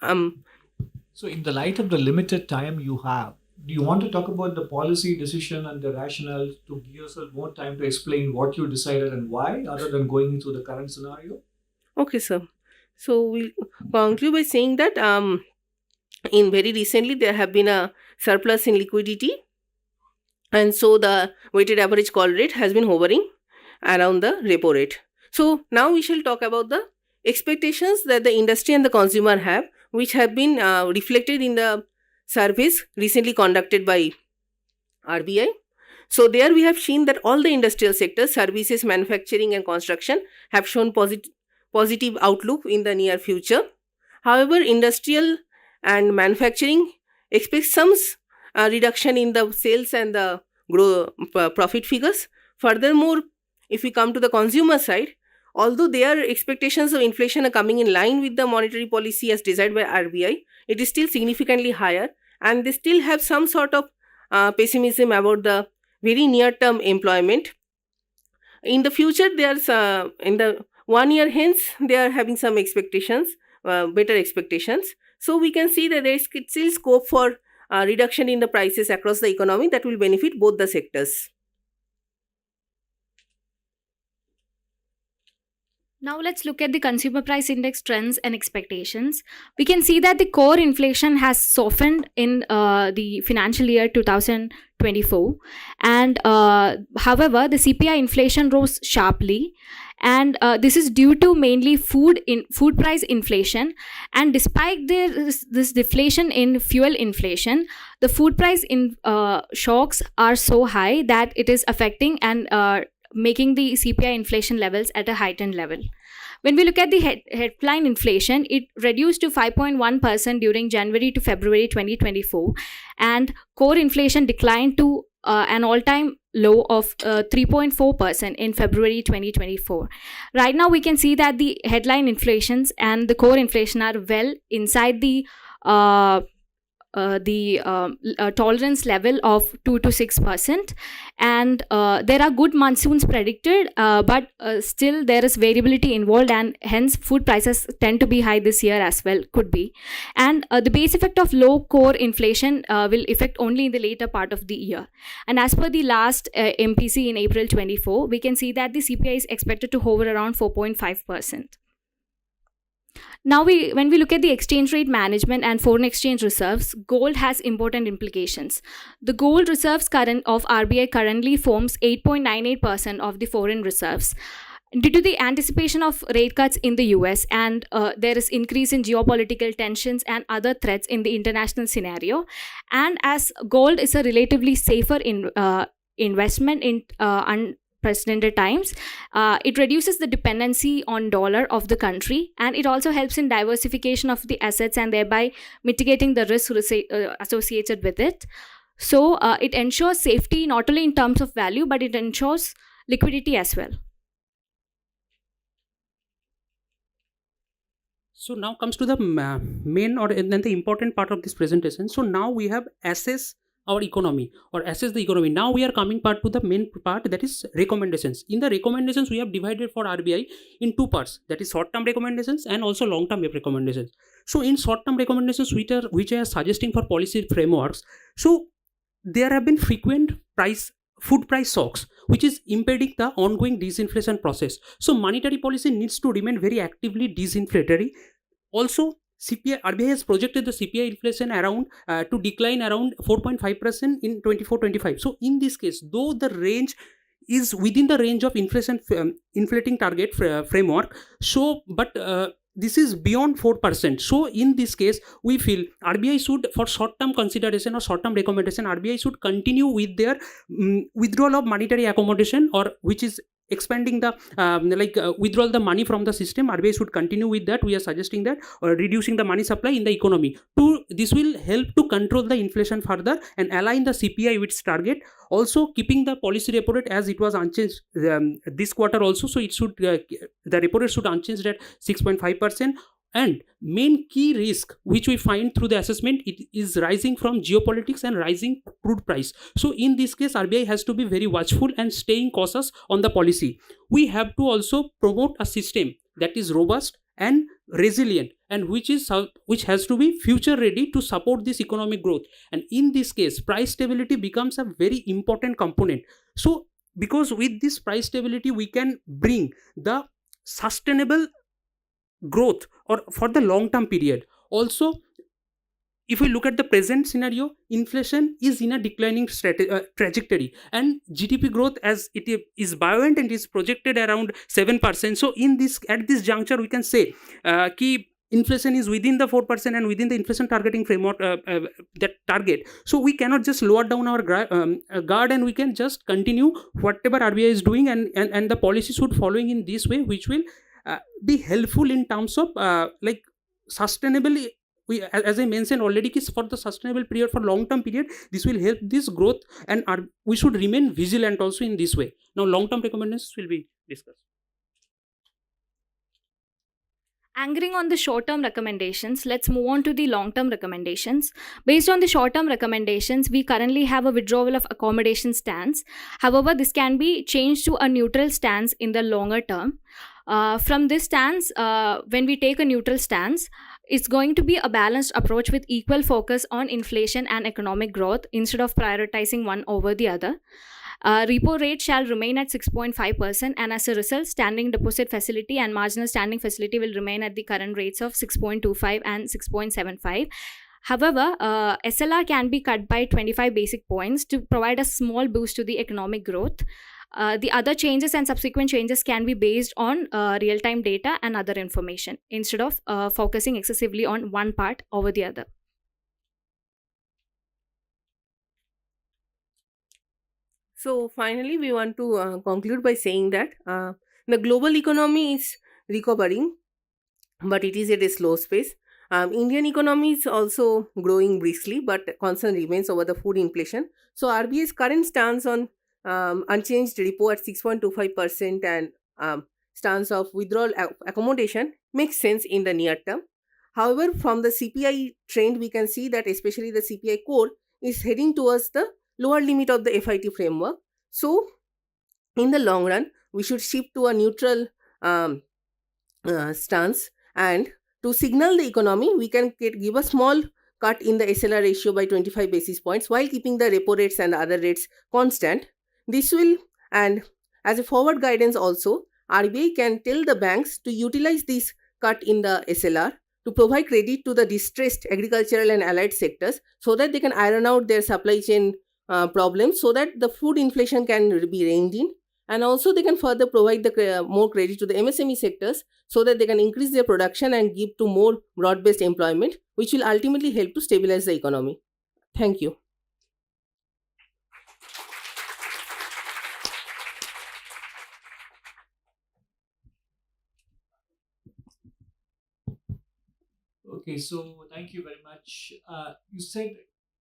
Speaker 12: So, in the light of the limited time you have, do you want to talk about the policy decision and the rationale to give yourself more time to explain what you decided and why, other than going into the current scenario?
Speaker 22: Okay, sir. So we'll conclude by saying that in very recently there have been a surplus in liquidity, and so the weighted average call rate has been hovering around the repo rate. So now we shall talk about the expectations that the industry and the consumer have, which have been reflected in the surveys recently conducted by RBI. So there we have seen that all the industrial sectors, services, manufacturing and construction have shown positive outlook in the near future. However, industrial and manufacturing expect some reduction in the sales and the profit figures. Furthermore, if we come to the consumer side, although their expectations of inflation are coming in line with the monetary policy as desired by RBI, it is still significantly higher, and they still have some sort of pessimism about the very near-term employment. In the future, there's in the 1 year hence, they are having some expectations, better expectations. So we can see that there is still scope for reduction in the prices across the economy that will benefit both the sectors.
Speaker 2: Now let's look at the consumer price index trends and expectations. We can see that the core inflation has softened in the financial year 2024, and however the CPI inflation rose sharply, and this is due to mainly food price inflation. And despite this deflation in fuel inflation, the food price shocks are so high that it is affecting and making the CPI inflation levels at a heightened level. When we look at the headline inflation, it reduced to 5.1% during January to February 2024, and core inflation declined to an all-time low of 3.4% in February 2024. Right now, we can see that the headline inflations and the core inflation are well inside the tolerance level of 2 to 6%, and there are good monsoons predicted, but still there is variability involved, and hence food prices tend to be high this year as well, could be. And the base effect of low core inflation will affect only in the later part of the year. And as per the last MPC in April 24, we can see that the CPI is expected to hover around 4.5%. Now, when we look at the exchange rate management and foreign exchange reserves, gold has important implications. The gold reserves of RBI currently forms 8.98% of the foreign reserves. Due to the anticipation of rate cuts in the US, and there is increase in geopolitical tensions and other threats in the international scenario, and as gold is a relatively safer investment in unprecedented times, it reduces the dependency on dollar of the country, and it also helps in diversification of the assets and thereby mitigating the risk associated with it. So it ensures safety not only in terms of value, but it ensures liquidity as well.
Speaker 21: So now comes to the main and then the important part of this presentation. So now we have assess our economy or assess the economy. Now we are coming to the main part, that is recommendations. In the recommendations, we have divided for RBI in two parts, that is short-term recommendations and also long-term recommendations. So in short-term recommendations, which are suggesting for policy frameworks, so there have been frequent food price shocks, which is impeding the ongoing disinflation process. So monetary policy needs to remain very actively disinflationary. Also, RBI has projected the CPI inflation around to decline around 4.5% in 24-25. So in this case, though the range is within the range of inflating target framework, so but this is beyond 4%. So in this case, we feel RBI should, for short-term consideration or short-term recommendation, RBI should continue with their withdrawal of monetary accommodation, or which is expanding the withdrawal the money from the system. RBI should continue with that. We are suggesting that, or reducing the money supply in the economy. This will help to control the inflation further and align the CPI with its target. Also, keeping the policy repo rate as it was unchanged this quarter also. So it should the repo rate should unchanged at 6.5%. And main key risk which we find through the assessment, it is rising from geopolitics and rising crude price. So in this case, RBI has to be very watchful and staying cautious on the policy. We have to also promote a system that is robust and resilient, and which has to be future ready to support this economic growth. And in this case, price stability becomes a very important component. So because with this price stability, we can bring the sustainable growth or for the long term period. Also, if we look at the present scenario, inflation is in a declining trajectory, and GDP growth, as it is buoyant and is projected around 7%. So at this juncture, we can say key inflation is within the 4% and within the inflation targeting framework, that target. So we cannot just lower down our guard, and we can just continue whatever RBI is doing, and the policy should following in this way, which will be helpful in terms of sustainable. As I mentioned already, for the sustainable period, for long term period, this will help this growth, and we should remain vigilant also in this way. Now long term recommendations will be discussed.
Speaker 2: Anchoring on the short-term recommendations, let's move on to the long-term recommendations. Based on the short-term recommendations, we currently have a withdrawal of accommodation stance. However, this can be changed to a neutral stance in the longer term. From this stance, when we take a neutral stance, it's going to be a balanced approach with equal focus on inflation and economic growth instead of prioritizing one over the other. Repo rate shall remain at 6.5%, and as a result, standing deposit facility and marginal standing facility will remain at the current rates of 6.25 and 6.75. However, SLR can be cut by 25 basic points to provide a small boost to the economic growth. The other changes and subsequent changes can be based on real-time data and other information instead of focusing excessively on one part over the other.
Speaker 22: So finally, we want to conclude by saying that the global economy is recovering, but it is at a slow pace. Indian economy is also growing briskly, but concern remains over the food inflation. So RBI's current stance on unchanged repo at 6.25% and stance of withdrawal accommodation makes sense in the near term. However, from the CPI trend, we can see that especially the CPI core is heading towards the lower limit of the FIT framework. So, in the long run, we should shift to a neutral stance, and to signal the economy, we can give a small cut in the SLR ratio by 25 basis points while keeping the repo rates and the other rates constant. This will, and as a forward guidance also, RBI can tell the banks to utilize this cut in the SLR to provide credit to the distressed agricultural and allied sectors so that they can iron out their supply chain problems, so that the food inflation can be reined in, and also they can further provide the more credit to the MSME sectors so that they can increase their production and give to more broad-based employment, which will ultimately help to stabilize the economy. Thank you.
Speaker 12: Okay, so thank you very much. You said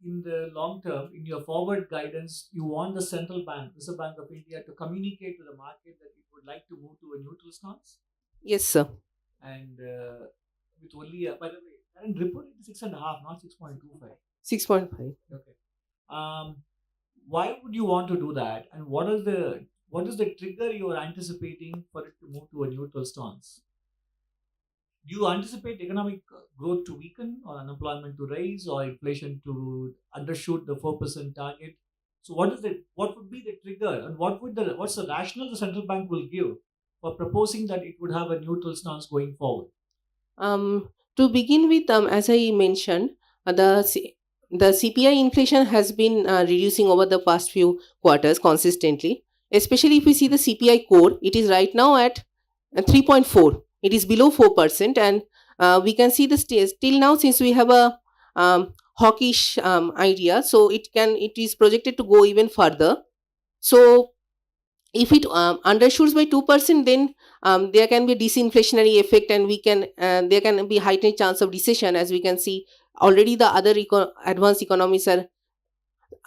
Speaker 12: in the long term, in your forward guidance, you want the central bank, Reserve Bank of India, to communicate to the market that it would like to move to a neutral stance?
Speaker 22: Yes, sir.
Speaker 12: And with only, by the way, current repo rate is 6.5, not 6.25.
Speaker 22: 6.5.
Speaker 12: Okay. Why would you want to do that? And what is the trigger you are anticipating for it to move to a neutral stance? Do you anticipate economic growth to weaken, or unemployment to rise, or inflation to undershoot the 4% target? So what would be the trigger, and what's the rationale the central bank will give for proposing that it would have a neutral stance going forward?
Speaker 22: To begin with, as I mentioned, the CPI inflation has been reducing over the past few quarters consistently. Especially if we see the CPI core, it is right now at 3.4. It is below 4%, and we can see the till now, since we have a hawkish idea, so it is projected to go even further. So if it undershoots by 2%, then there can be a disinflationary effect, and there can be heightened chance of recession. As we can see, already the other advanced economies are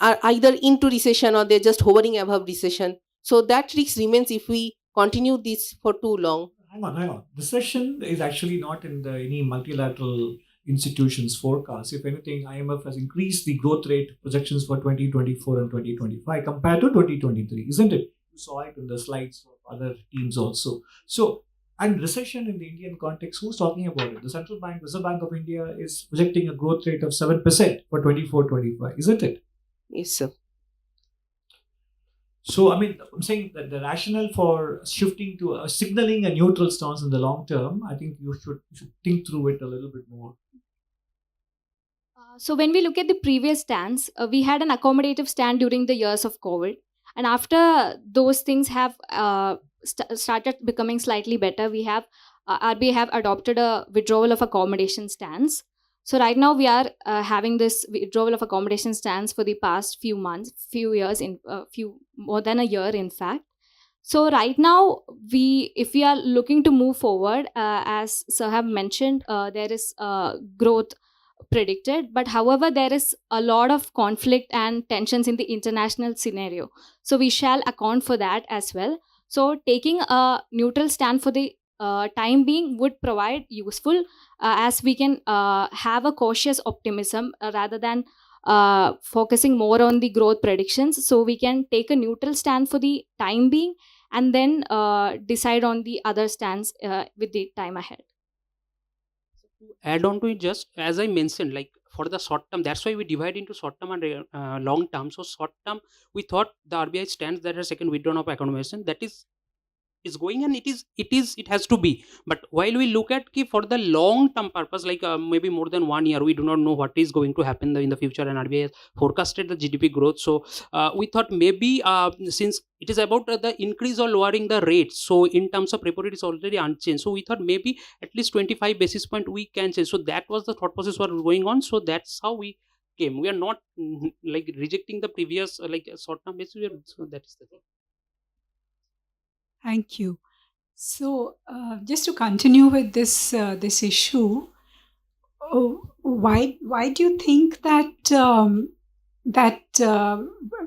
Speaker 22: either into recession or they're just hovering above recession. So that risk remains if we continue this for too long.
Speaker 12: Hang on. Recession is actually not in any multilateral institutions' forecast. If anything, IMF has increased the growth rate projections for 2024 and 2025 compared to 2023, isn't it? You saw it in the slides of other teams also. So, and recession in the Indian context, who's talking about it? The Central Bank, Reserve Bank of India, is projecting a growth rate of 7% for 24-25, isn't it?
Speaker 22: Yes, sir.
Speaker 12: So, I mean, I'm saying that the rationale for shifting to signaling a neutral stance in the long term, I think you should think through it a little bit more.
Speaker 2: So when we look at the previous stance, we had an accommodative stand during the years of COVID, and after those things have started becoming slightly better, we have RBI have adopted a withdrawal of accommodation stance. So right now we are having this withdrawal of accommodation stance for the past few months, few years, in few more than a year, in fact. So right now, if we are looking to move forward, as Sir have mentioned, there is growth predicted, but however there is a lot of conflict and tensions in the international scenario, so we shall account for that as well. So taking a neutral stand for the time being would provide useful, as we can have a cautious optimism rather than focusing more on the growth predictions. So we can take a neutral stand for the time being and then decide on the other stands with the time ahead.
Speaker 21: Add on to it, just as I mentioned, like for the short term, that's why we divide into short term and long term. So short term, we thought the RBI stands that a second withdrawal of accommodation, that is going, and it has to be. But while we look at for the long term purpose, like maybe more than 1 year, we do not know what is going to happen in the future, and RBI has forecasted the GDP growth. So we thought maybe since it is about the increase or lowering the rates, so in terms of repo rate is already unchanged, so we thought maybe at least 25 basis point we can change. So that was the thought process was going on. So that's how we came. We are not like rejecting the previous like short term basis. So that is the thing.
Speaker 10: Thank you. So, just to continue with this issue, why do you think that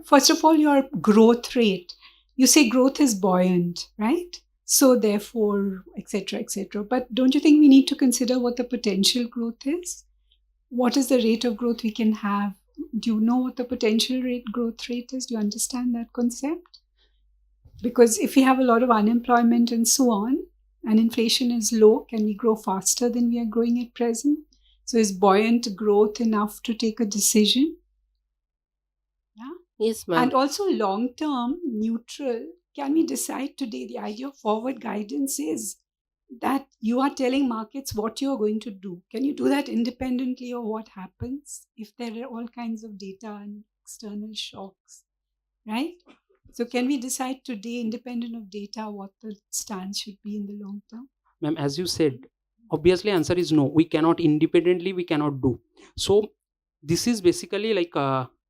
Speaker 10: first of all, your growth rate, you say growth is buoyant, right? So therefore, etc., etc. But don't you think we need to consider what the potential growth is? What is the rate of growth we can have? Do you know what the potential growth rate is? Do you understand that concept? Because if we have a lot of unemployment and so on, and inflation is low, can we grow faster than we are growing at present? So is buoyant growth enough to take a decision? Yeah.
Speaker 22: Yes, ma'am.
Speaker 10: And also long-term, neutral, can we decide today? The idea of forward guidance is that you are telling markets what you're going to do. Can you do that independently of what happens if there are all kinds of data and external shocks, right? So can we decide today, independent of data, what the stance should be in the long term?
Speaker 21: Ma'am, as you said, obviously answer is no. We cannot independently, we cannot do. So this is basically like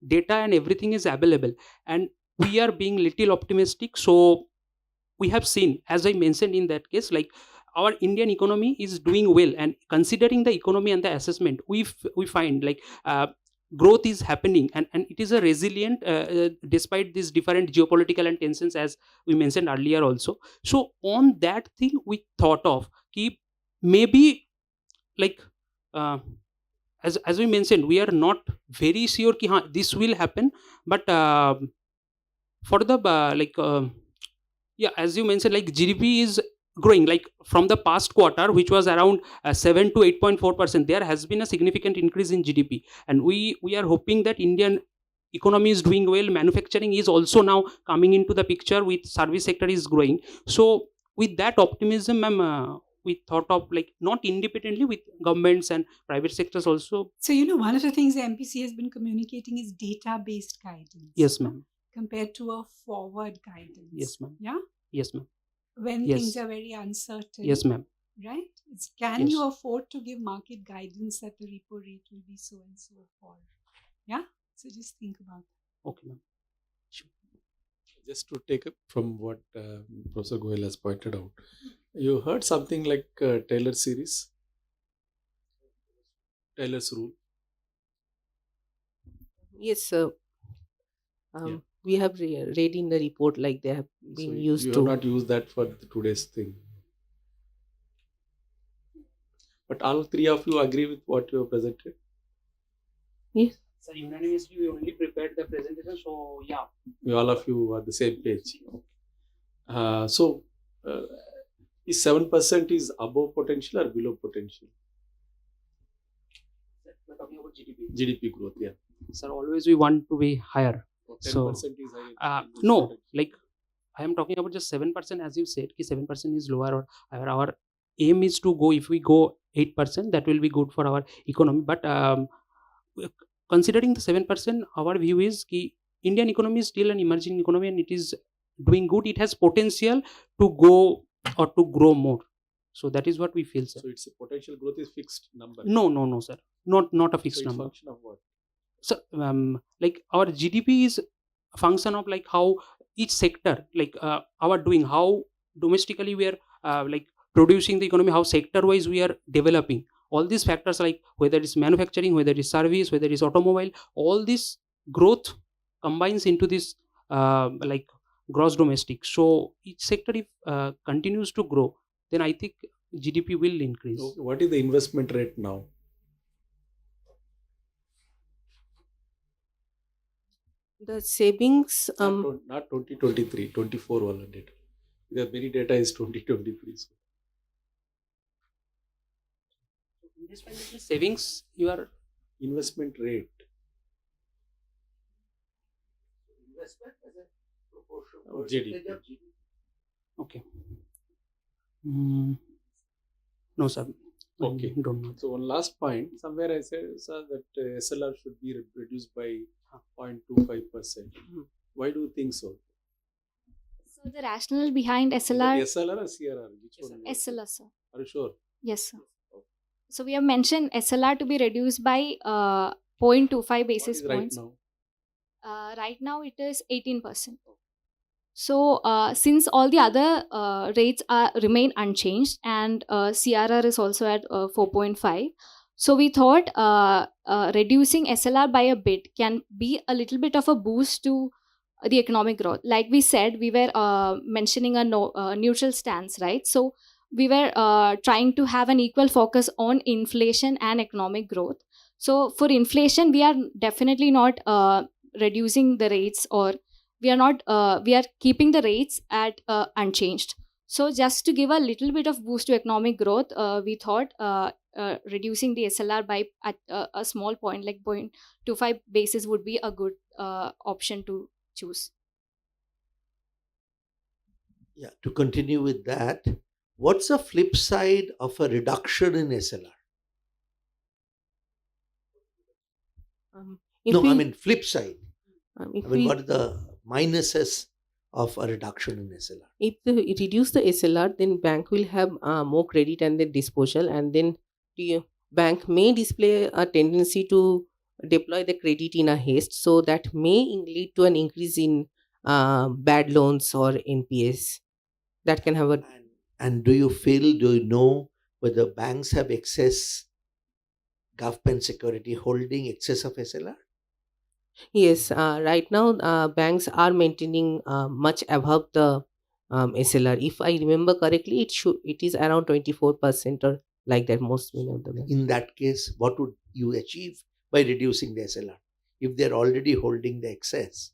Speaker 21: data and everything is available, and we are being little optimistic. So we have seen, as I mentioned in that case, like our Indian economy is doing well, and considering the economy and the assessment, we find like growth is happening, and it is a resilient despite these different geopolitical and tensions, as we mentioned earlier also. So on that thing, we thought of keep maybe like as we mentioned, we are not very sure ki, this will happen, but for the yeah, as you mentioned, like GDP is growing, like from the past quarter, which was around 7 to 8.4%, there has been a significant increase in GDP, and we are hoping that Indian economy is doing well. Manufacturing is also now coming into the picture, with service sector is growing. So with that optimism, we thought of like not independently, with governments and private sectors also.
Speaker 10: So one of the things the MPC has been communicating is data-based guidance.
Speaker 21: Yes, ma'am.
Speaker 10: Compared to a forward guidance.
Speaker 21: Yes, ma'am.
Speaker 10: Yeah?
Speaker 21: Yes, ma'am.
Speaker 10: When
Speaker 21: Yes.
Speaker 10: things are very uncertain.
Speaker 21: Yes, ma'am.
Speaker 10: Right? Can
Speaker 21: Yes.
Speaker 10: you afford to give market guidance that the repo rate will be so and so for? Yeah? So just think about that.
Speaker 21: Okay, ma'am. Sure.
Speaker 9: Just to take up from what Professor Goel has pointed out, you heard something like Taylor series, Taylor's rule.
Speaker 22: Yes, sir. We have read in the report like they have been used
Speaker 9: You
Speaker 22: to.
Speaker 9: have not used that for today's thing. But all three of you agree with what you have presented?
Speaker 22: Yes.
Speaker 21: So unanimously we only prepared the presentation, so yeah.
Speaker 9: All of you are the same page. So, is 7% is above potential or below potential?
Speaker 21: We're talking about GDP.
Speaker 9: GDP growth, yeah.
Speaker 21: Sir, always we want to be higher.
Speaker 9: 10% is higher.
Speaker 21: No, like I am talking about just 7%, as you said, 7% is lower or higher. Our aim is to go, if we go 8%, that will be good for our economy. But considering the 7%, our view is that Indian economy is still an emerging economy and it is doing good. It has potential to go or to grow more. So that is what we feel, sir.
Speaker 9: So its potential growth is fixed number.
Speaker 21: No, sir. Not a fixed
Speaker 9: So it's
Speaker 21: number.
Speaker 9: function of what?
Speaker 21: So like our GDP is a function of like how each sector, like our doing, how domestically we are like producing the economy, how sector wise we are developing. All these factors, like whether it's manufacturing, whether it's service, whether it's automobile, all this growth combines into this like gross domestic. So each sector, if continues to grow, then I think GDP will increase.
Speaker 9: Okay, what is the investment rate now?
Speaker 22: The savings
Speaker 9: not 2023, 24 wala data. Because many data is 2023. So.
Speaker 21: Savings, your
Speaker 9: investment rate.
Speaker 8: Investment as a proportion
Speaker 9: of GDP.
Speaker 21: Okay. No, sir.
Speaker 9: Okay.
Speaker 21: Don't know.
Speaker 9: So one last point. Somewhere I said, sir, that SLR should be reduced by 0.25%. Why do you think so?
Speaker 2: So the rationale behind SLR.
Speaker 9: SLR or CRR? Which one?
Speaker 2: SLR, sir.
Speaker 9: Are you sure?
Speaker 2: Yes, sir. So we have mentioned SLR to be reduced by 0.25 basis points. Right now it is 18%. So since all the other rates remain unchanged and CRR is also at 4.5, so we thought reducing SLR by a bit can be a little bit of a boost to the economic growth. Like we said, we were mentioning a neutral stance, right? So we were trying to have an equal focus on inflation and economic growth. So for inflation, we are definitely not reducing the rates, or we are keeping the rates at unchanged. So just to give a little bit of boost to economic growth, we thought reducing the SLR by at a small point, like 0.25 basis, would be a good option to choose.
Speaker 8: Yeah, to continue with that, what's the flip side of a reduction in SLR? I mean flip side. What are the minuses of a reduction in SLR?
Speaker 22: If they reduce the SLR, then bank will have more credit and their disposal, and then the bank may display a tendency to deploy the credit in a haste, so that may lead to an increase in bad loans or NPS. That can have a.
Speaker 8: And do you know whether banks have excess government security holding, excess of SLR?
Speaker 22: Yes, right now banks are maintaining much above the SLR. If I remember correctly, it is around 24% or like that. Most many of them.
Speaker 8: In that case, what would you achieve by reducing the SLR? If they're already holding the excess,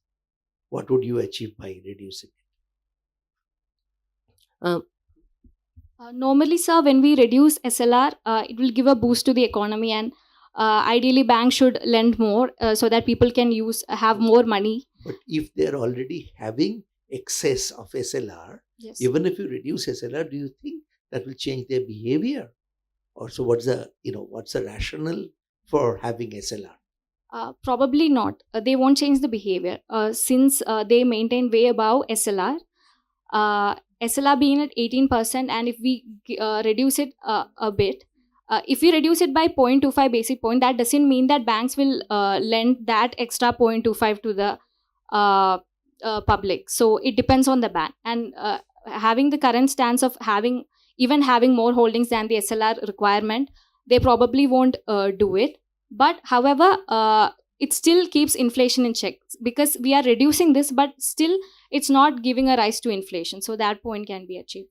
Speaker 8: what would you achieve by reducing it?
Speaker 2: Normally, sir, when we reduce SLR, it will give a boost to the economy, and ideally banks should lend more so that people can have more money.
Speaker 8: But if they're already having excess of SLR,
Speaker 2: yes,
Speaker 8: even if you reduce SLR, do you think that will change their behavior? Or so what's the rationale for having SLR?
Speaker 2: Probably not. They won't change the behavior since they maintain way above SLR. SLR being at 18%, and if we reduce it a bit, if we reduce it by 0.25 basic point, that doesn't mean that banks will lend that extra 0.25 to the public. So it depends on the bank. And having the current stance of having more holdings than the SLR requirement, they probably won't do it. But however, it still keeps inflation in check because we are reducing this, but still it's not giving a rise to inflation. So that point can be achieved.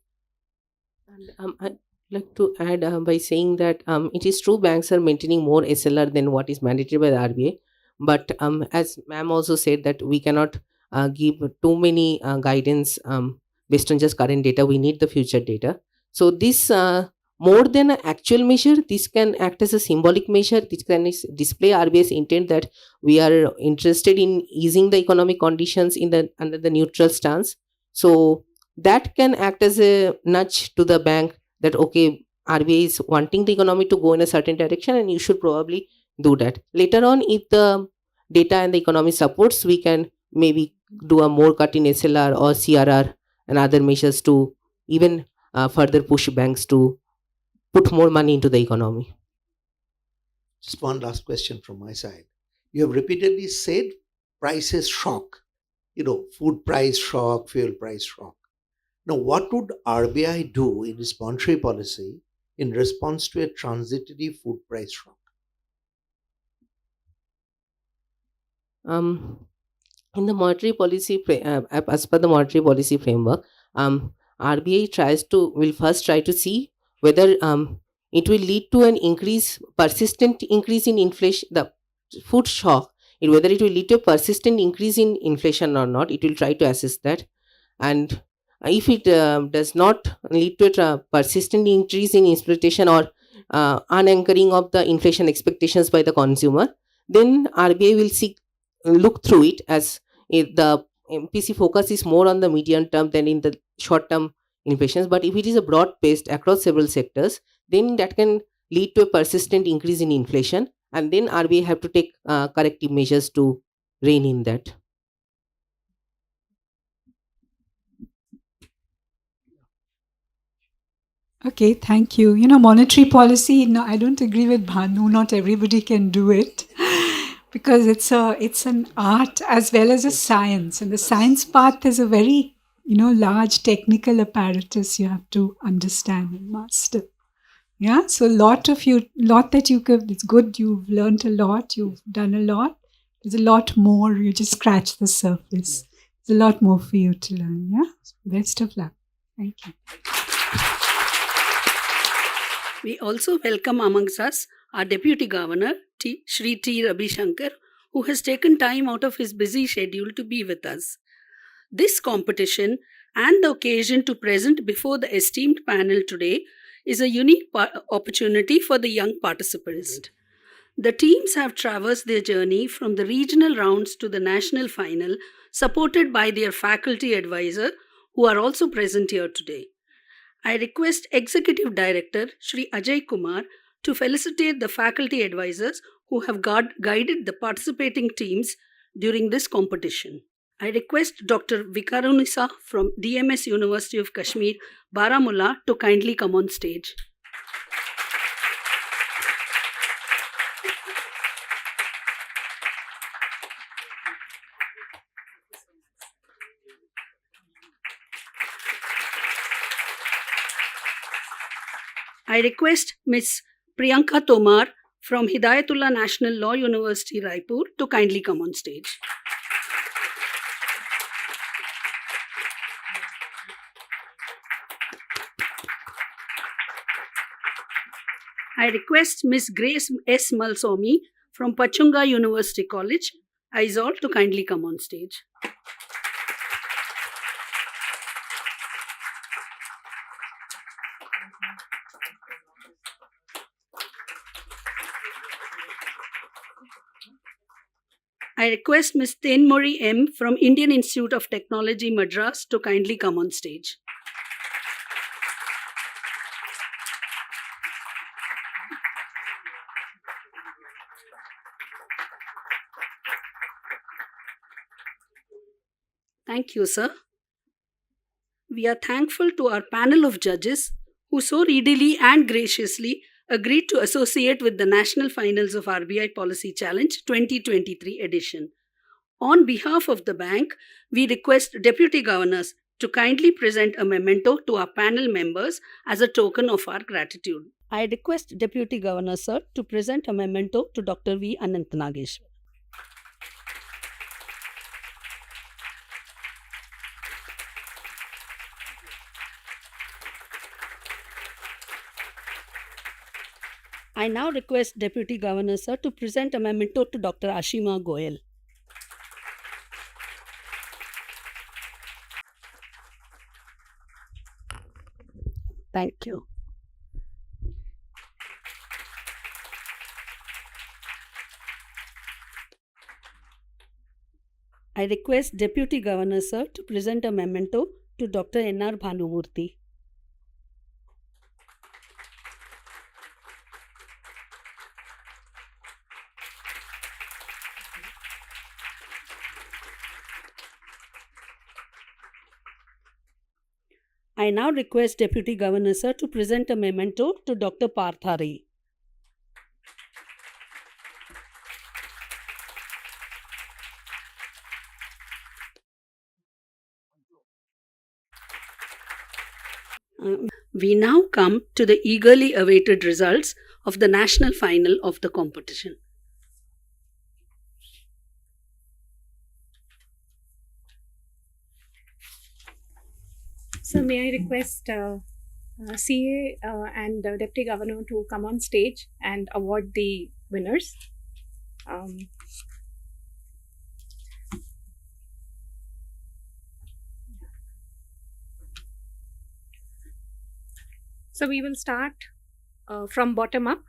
Speaker 22: And I'd like to add by saying that it is true banks are maintaining more SLR than what is mandated by the RBI. But as ma'am also said that we cannot give too many guidance based on just current data. We need the future data. So this more than an actual measure, this can act as a symbolic measure. This can display RBI's intent that we are interested in easing the economic conditions under the neutral stance. So that can act as a nudge to the bank that okay, RBI is wanting the economy to go in a certain direction and you should probably do that. Later on, if the data and the economy supports, we can maybe do a more cut in SLR or CRR and other measures to even further push banks to put more money into the economy.
Speaker 8: Just one last question from my side. You have repeatedly said prices shock, food price shock, fuel price shock. Now, what would RBI do in its monetary policy in response to a transitory food price shock?
Speaker 22: In the monetary policy, as per the monetary policy framework, RBI will first try to see whether it will lead to an persistent increase in inflation, the food shock, whether it will lead to a persistent increase in inflation or not. It will try to assess that. And if it does not lead to a persistent increase in expectation or unanchoring of the inflation expectations by the consumer, then RBI will look through it as if the MPC focus is more on the medium term than in the short term inflations. But if it is a broad based across several sectors, then that can lead to a persistent increase in inflation, and then RBI have to take corrective measures to rein in that.
Speaker 10: Okay, thank you. Monetary policy, no, I don't agree with Bhanu. Not everybody can do it because it's an art as well as a science. And the science path is a very, large technical apparatus you have to understand and master. Yeah, so lot that you could, it's good, you've learned a lot, you've done a lot. There's a lot more, you just scratch the surface. There's a lot more for you to learn, yeah? Best of luck. Thank you.
Speaker 1: We also welcome amongst us our Deputy Governor, Shri T. Ravi Shankar, who has taken time out of his busy schedule to be with us. This competition and the occasion to present before the esteemed panel today is a unique opportunity for the young participants. The teams have traversed their journey from the regional rounds to the national final, supported by their faculty advisor, who are also present here today. I request Executive Director Shri Ajay Kumar to felicitate the faculty advisors who have guided the participating teams during this competition. I request Dr. Vikarunisa from DMS University of Kashmir, Baramulla, to kindly come on stage. I request Ms. Priyanka Tomar from Hidayatullah National Law University, Raipur, to kindly come on stage. I request Ms. Grace S. Malsomi from Pachunga University College, Aizawl, to kindly come on stage. I request Ms. Tenmori M. from Indian Institute of Technology, Madras, to kindly come on stage. Thank you, sir. We are thankful to our panel of judges who so readily and graciously agreed to associate with the national finals of RBI Policy Challenge 2023 edition. On behalf of the bank, we request Deputy Governors to kindly present a memento to our panel members as a token of our gratitude. I request Deputy Governor Sir to present a memento to Dr. V. Anantanageshwar. I now request Deputy Governor Sir to present a memento to Dr. Ashima Goyal. Thank you. I request Deputy Governor Sir to present a memento to Dr. N.R. Bhanumurthy. I now request Deputy Governor Sir to present a memento to Dr. Parthare. We now come to the eagerly awaited results of the national final of the competition.
Speaker 3: So may I request CA and Deputy Governor to come on stage and award the winners. So we will start from bottom up,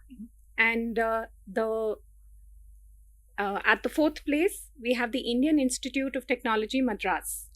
Speaker 3: and at the fourth place we have the Indian Institute of Technology, Madras.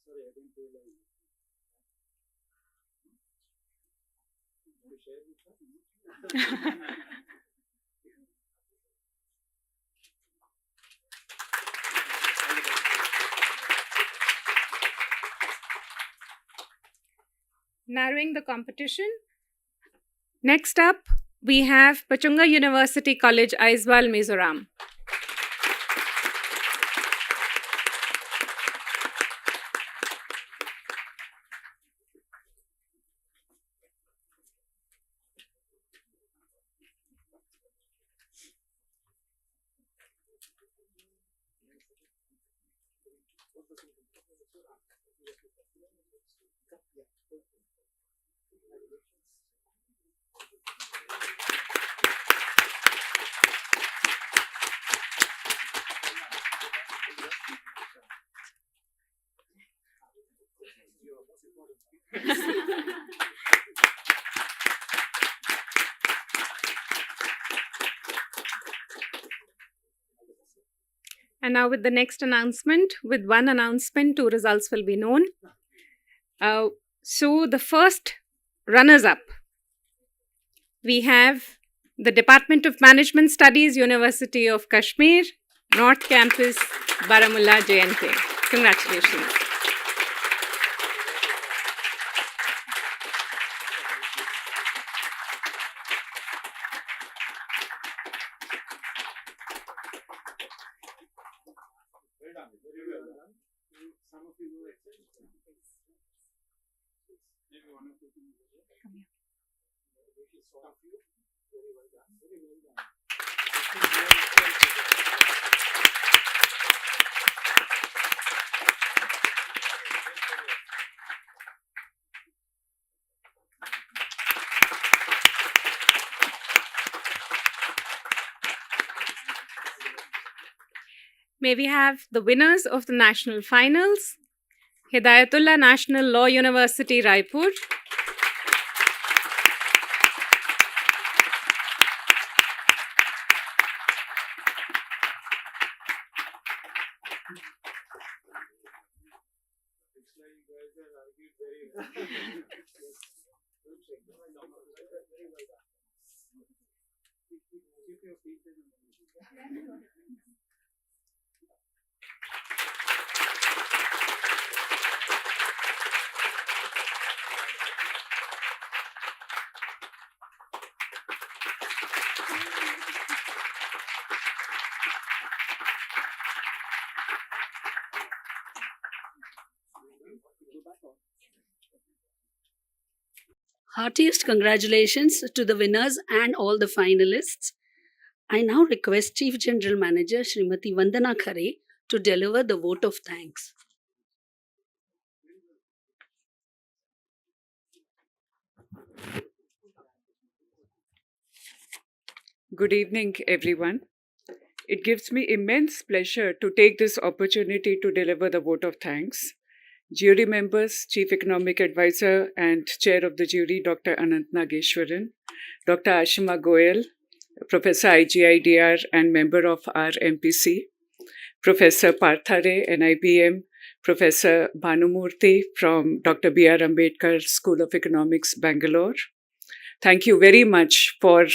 Speaker 12: Sorry, I didn't realize. To share with us?
Speaker 3: Narrowing the competition. Next up, we have Pachunga University College, Aizawl, Mizoram. And now with the next announcement, with one announcement, two results will be known. So the first runners-up, we have the Department of Management Studies, University of Kashmir, North Campus, Baramulla, JNK. Congratulations.
Speaker 12: Some of you will accept. Maybe one of you can come here. Some of you, very well done. Very well done.
Speaker 3: May we have the winners of the national finals? Hidayatullah National Law University, Raipur.
Speaker 1: Heartiest congratulations to the winners and all the finalists. I now request Chief General Manager Srimati Vandana Khare to deliver the vote of thanks.
Speaker 5: Good evening, everyone. It gives me immense pleasure to take this opportunity to deliver the vote of thanks. Jury members, Chief Economic Advisor and Chair of the Jury, Dr. Anant Nageshwaran, Dr. Ashima Goyal, Professor IGIDR and member of our MPC, Professor Parthare, NIBM, Professor Bhanumurthy from Dr. B.R. Ambedkar School of Economics, Bangalore. Thank you very much for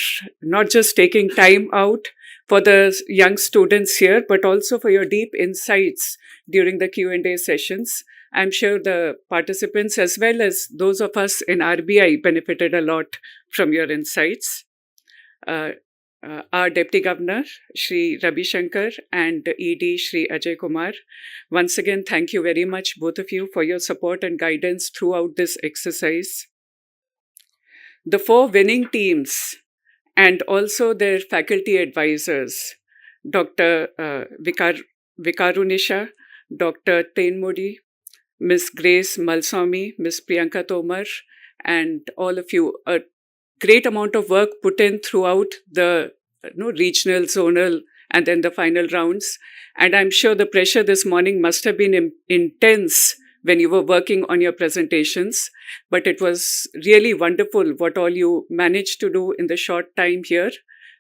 Speaker 5: not just taking time out for the young students here, but also for your deep insights during the Q&A sessions. I'm sure the participants as well as those of us in RBI benefited a lot from your insights. Our Deputy Governor, Shri Ravi Shankar, and ED, Shri Ajay Kumar. Once again, thank you very much, both of you, for your support and guidance throughout this exercise. The 4 winning teams and also their faculty advisors, Dr. Vikarunisha, Dr. Tenmodi, Ms. Grace Malswamy, Ms. Priyanka Tomar, and all of you. A great amount of work put in throughout the regional, zonal, and then the final rounds. And I'm sure the pressure this morning must have been intense when you were working on your presentations. But it was really wonderful what all you managed to do in the short time here.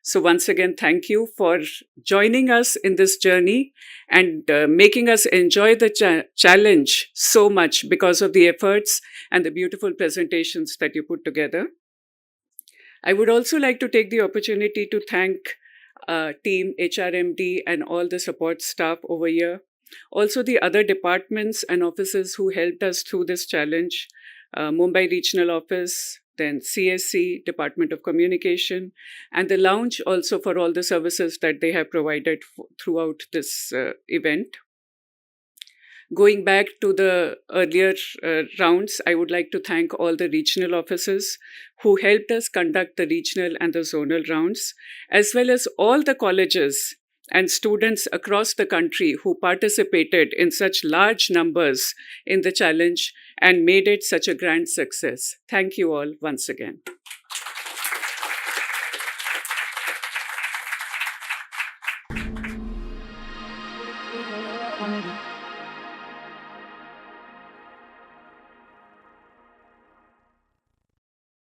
Speaker 5: So once again, thank you for joining us in this journey and making us enjoy the challenge so much because of the efforts and the beautiful presentations that you put together. I would also like to take the opportunity to thank team HRMD and all the support staff over here. Also the other departments and offices who helped us through this challenge, Mumbai Regional Office, then CSC, Department of Communication, and the lounge also for all the services that they have provided throughout this event. Going back to the earlier rounds, I would like to thank all the regional officers who helped us conduct the regional and the zonal rounds, as well as all the colleges and students across the country who participated in such large numbers in the challenge and made it such a grand success. Thank you all once again.